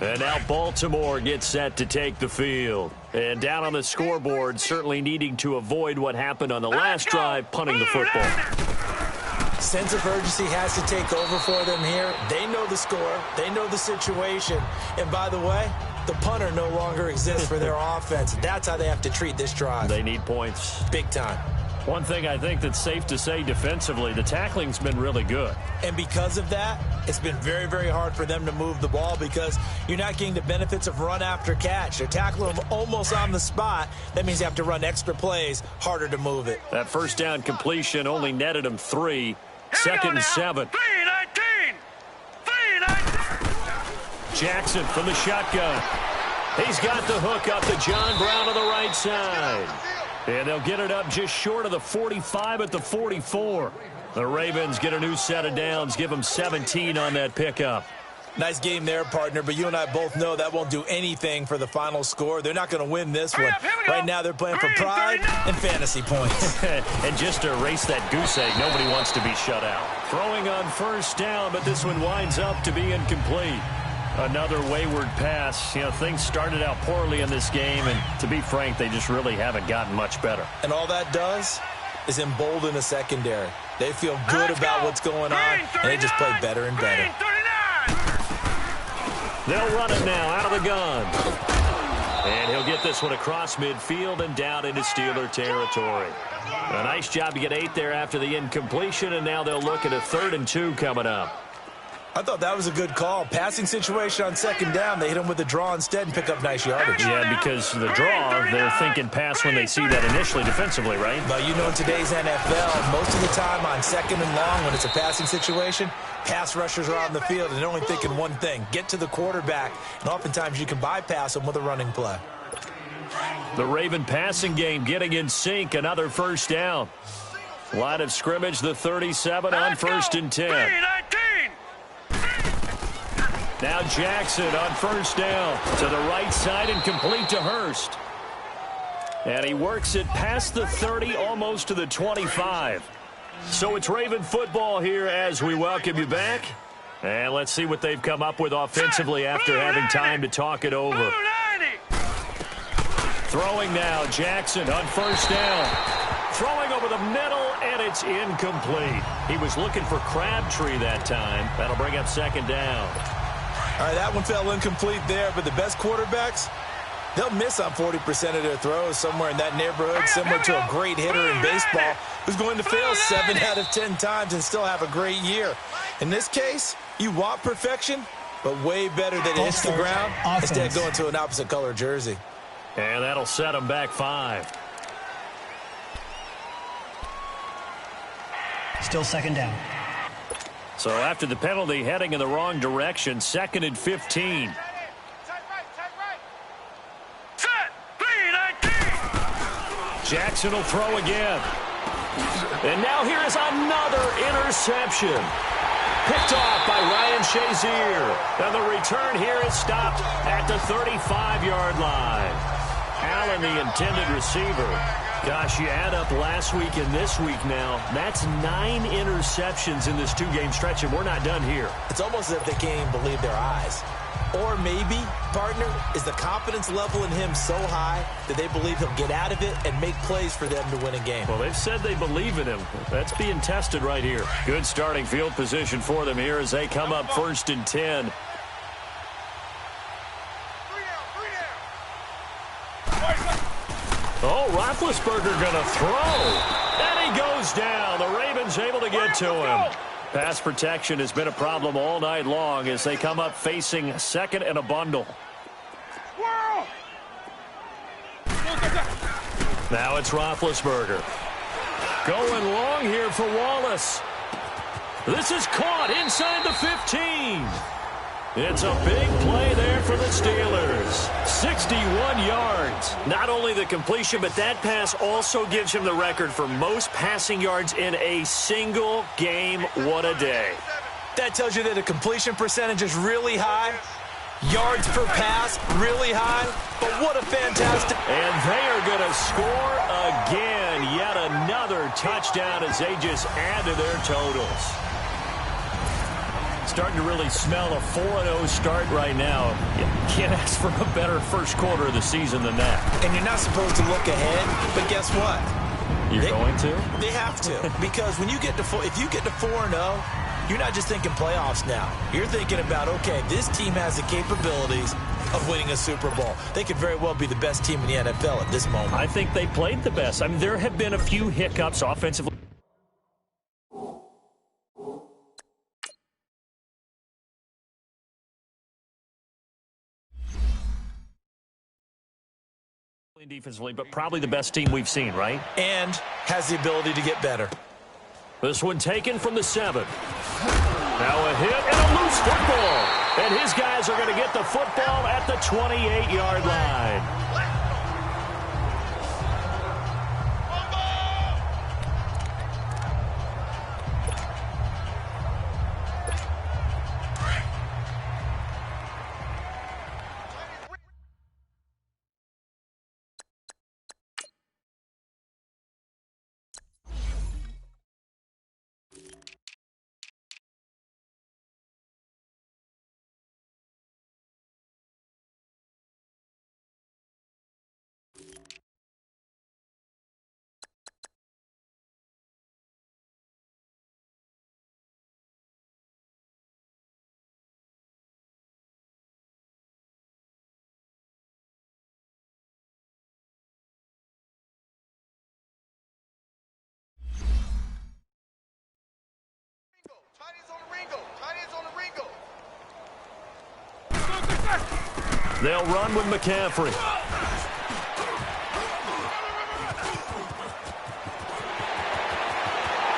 And now Baltimore gets set to take the field. And down on the scoreboard, certainly needing to avoid what happened on the last drive, punting the football. Sense of urgency has to take over for them here. They know the score. They know the situation. And by the way, the punter no longer exists for their offense. That's how they have to treat this drive. They need points. Big time. One thing I think that's safe to say defensively, the tackling's been really good. And because of that, it's been very, very hard for them to move the ball because you're not getting the benefits of run after catch. They're tackling them almost on the spot. That means you have to run extra plays, harder to move it. That first down completion only netted them 3. Second and 7. 3-19. 3-19. Jackson from the shotgun. He's got the hook up to John Brown on the right side. And they'll get it up just short of the 45 at the 44. The Ravens get a new set of downs, give them 17 on that pickup. Nice game there, partner, but you and I both know that won't do anything for the final score. They're not going to win this one. Right now they're playing for pride and fantasy points. And just to erase that goose egg, nobody wants to be shut out. Throwing on first down, but this one winds up to be incomplete. Another wayward pass. You know, things started out poorly in this game, and to be frank, they just really haven't gotten much better. And all that does is embolden a secondary. They feel good about what's going on, and they just play better and better. They'll run it now out of the gun. And he'll get this one across midfield and down into Steeler territory. A nice job to get 8 there after the incompletion, and now they'll look at a 3rd and 2 coming up. I thought that was a good call. Passing situation on second down. They hit him with the draw instead and pick up nice yardage. Yeah, because the draw, they're thinking pass when they see that initially defensively, right? But you know in today's NFL, most of the time on second and long when it's a passing situation, pass rushers are on the field and they're only thinking one thing, get to the quarterback. And oftentimes you can bypass them with a running play. The Raven passing game getting in sync. Another first down. Line of scrimmage, the 37 on 1st and 10. Now Jackson on first down to the right side and complete to Hurst. And he works it past the 30, almost to the 25. So it's Raven football here as we welcome you back. And let's see what they've come up with offensively after having time to talk it over. Throwing now, Jackson on first down. Throwing over the middle, and it's incomplete. He was looking for Crabtree that time. That'll bring up second down. All right, that one fell incomplete there, but the best quarterbacks, they'll miss on 40% of their throws, somewhere in that neighborhood, similar to a great hitter in baseball who's going to fail 7 out of 10 times and still have a great year. In this case, you want perfection, but way better that it hits the ground instead of going to an opposite color jersey. And that'll set them back 5. Still second down. So after the penalty, heading in the wrong direction, 2nd and 15. Jackson will throw again. And now here is another interception. Picked off by Ryan Shazier. And the return here is stopped at the 35-yard line. Allen, the intended receiver. Gosh, you add up last week and this week now. That's 9 interceptions in this 2-game stretch, and we're not done here. It's almost as if they can't even believe their eyes. Or maybe, partner, is the confidence level in him so high that they believe he'll get out of it and make plays for them to win a game. Well, they've said they believe in him. That's being tested right here. Good starting field position for them here as they come up 1st and 10. Oh, Roethlisberger going to throw. And he goes down. The Ravens able to get to him. Pass protection has been a problem all night long as they come up facing 2nd and a bundle. Now it's Roethlisberger. Going long here for Wallace. This is caught inside the 15. It's a big play there for the Steelers. 61 yards. Not only the completion, but that pass also gives him the record for most passing yards in a single game. What a day. That tells you that the completion percentage is really high. Yards per pass, really high. But what a fantastic... And they are going to score again. Yet another touchdown as they just add to their totals. Starting to really smell a 4-0 start right now. You can't ask for a better first quarter of the season than that. And you're not supposed to look ahead, but guess what? You're going to? They have to. Because when you get to if you get to 4-0, you're not just thinking playoffs now. You're thinking about, okay, this team has the capabilities of winning a Super Bowl. They could very well be the best team in the NFL at this moment. I think they played the best. I mean, there have been a few hiccups offensively. Defensively, but probably the best team we've seen, right? And has the ability to get better. This one taken from the 7. Now a hit and a loose football. And his guys are going to get the football at the 28-yard line. They'll run with McCaffrey.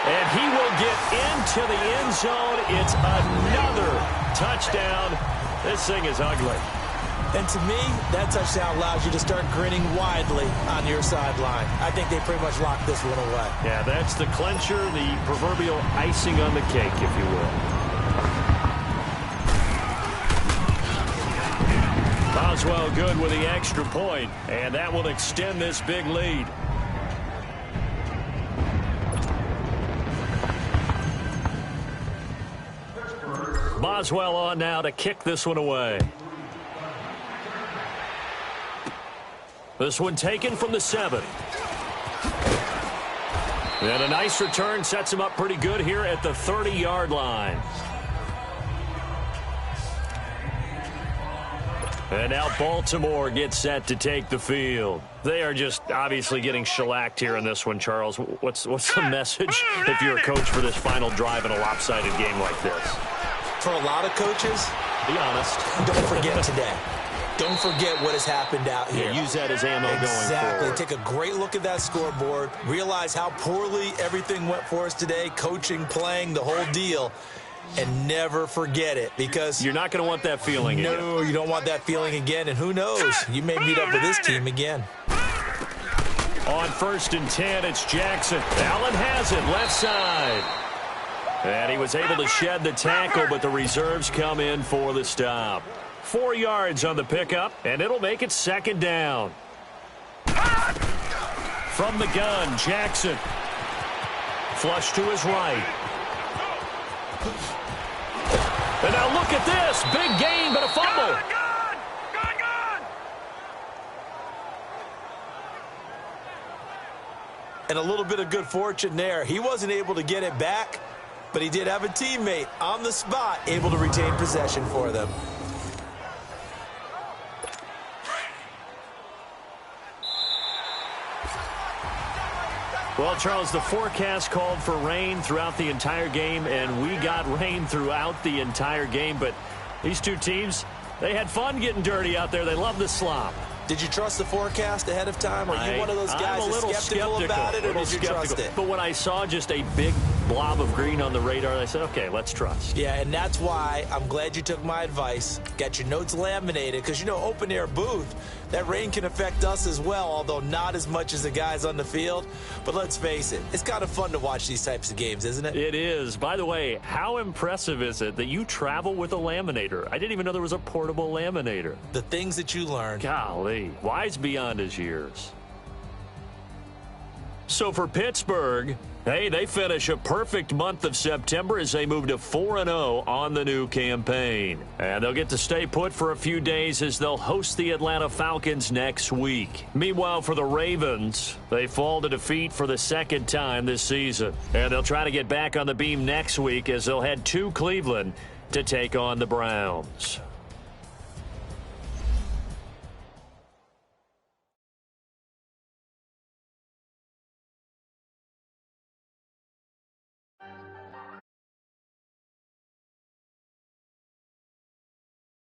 And he will get into the end zone. It's another touchdown. This thing is ugly. And to me, that touchdown allows you to start grinning widely on your sideline. I think they pretty much locked this one away. Yeah, that's the clincher, the proverbial icing on the cake, if you will. Boswell good with the extra point, and that will extend this big lead. Boswell on now to kick this one away. This one taken from the 7. And a nice return sets him up pretty good here at the 30-yard line. And now Baltimore gets set to take the field. They are just obviously getting shellacked here in this one, Charles. What's the message if you're a coach for this final drive in a lopsided game like this? For a lot of coaches, be honest, don't forget today. Don't forget what has happened out here. Yeah, use that as ammo going forward. Exactly. Take a great look at that scoreboard. Realize how poorly everything went for us today. Coaching, playing, the whole deal. And never forget it, because you're not going to want that feeling again. No, you don't want that feeling again. And who knows? You may meet up with this team again. On 1st and 10, it's Jackson. Allen has it, left side. And he was able to shed the tackle, but the reserves come in for the stop. 4 yards on the pickup, and it'll make it 2nd down. From the gun, Jackson. Flush to his right. And now look at this. Big gain, but a fumble. Good! And a little bit of good fortune there. He wasn't able to get it back, but he did have a teammate on the spot able to retain possession for them. Well, Charles, the forecast called for rain throughout the entire game, and we got rain throughout the entire game. But these two teams, they had fun getting dirty out there. They love the slop. Did you trust the forecast ahead of time? Are you one of those guys I'm a little skeptical about it, or did you trust it? But when I saw just a big blob of green on the radar, I said, okay, let's trust. Yeah, and that's why I'm glad you took my advice. Got your notes laminated, because, you know, open-air booth, that rain can affect us as well, although not as much as the guys on the field. But let's face it, it's kind of fun to watch these types of games, isn't it? It is. By the way, how impressive is it that you travel with a laminator? I didn't even know there was a portable laminator. The things that you learn. Golly, wise beyond his years. So for Pittsburgh, hey, they finish a perfect month of September as they move to 4-0 on the new campaign. And they'll get to stay put for a few days as they'll host the Atlanta Falcons next week. Meanwhile, for the Ravens, they fall to defeat for the second time this season. And they'll try to get back on the beam next week as they'll head to Cleveland to take on the Browns.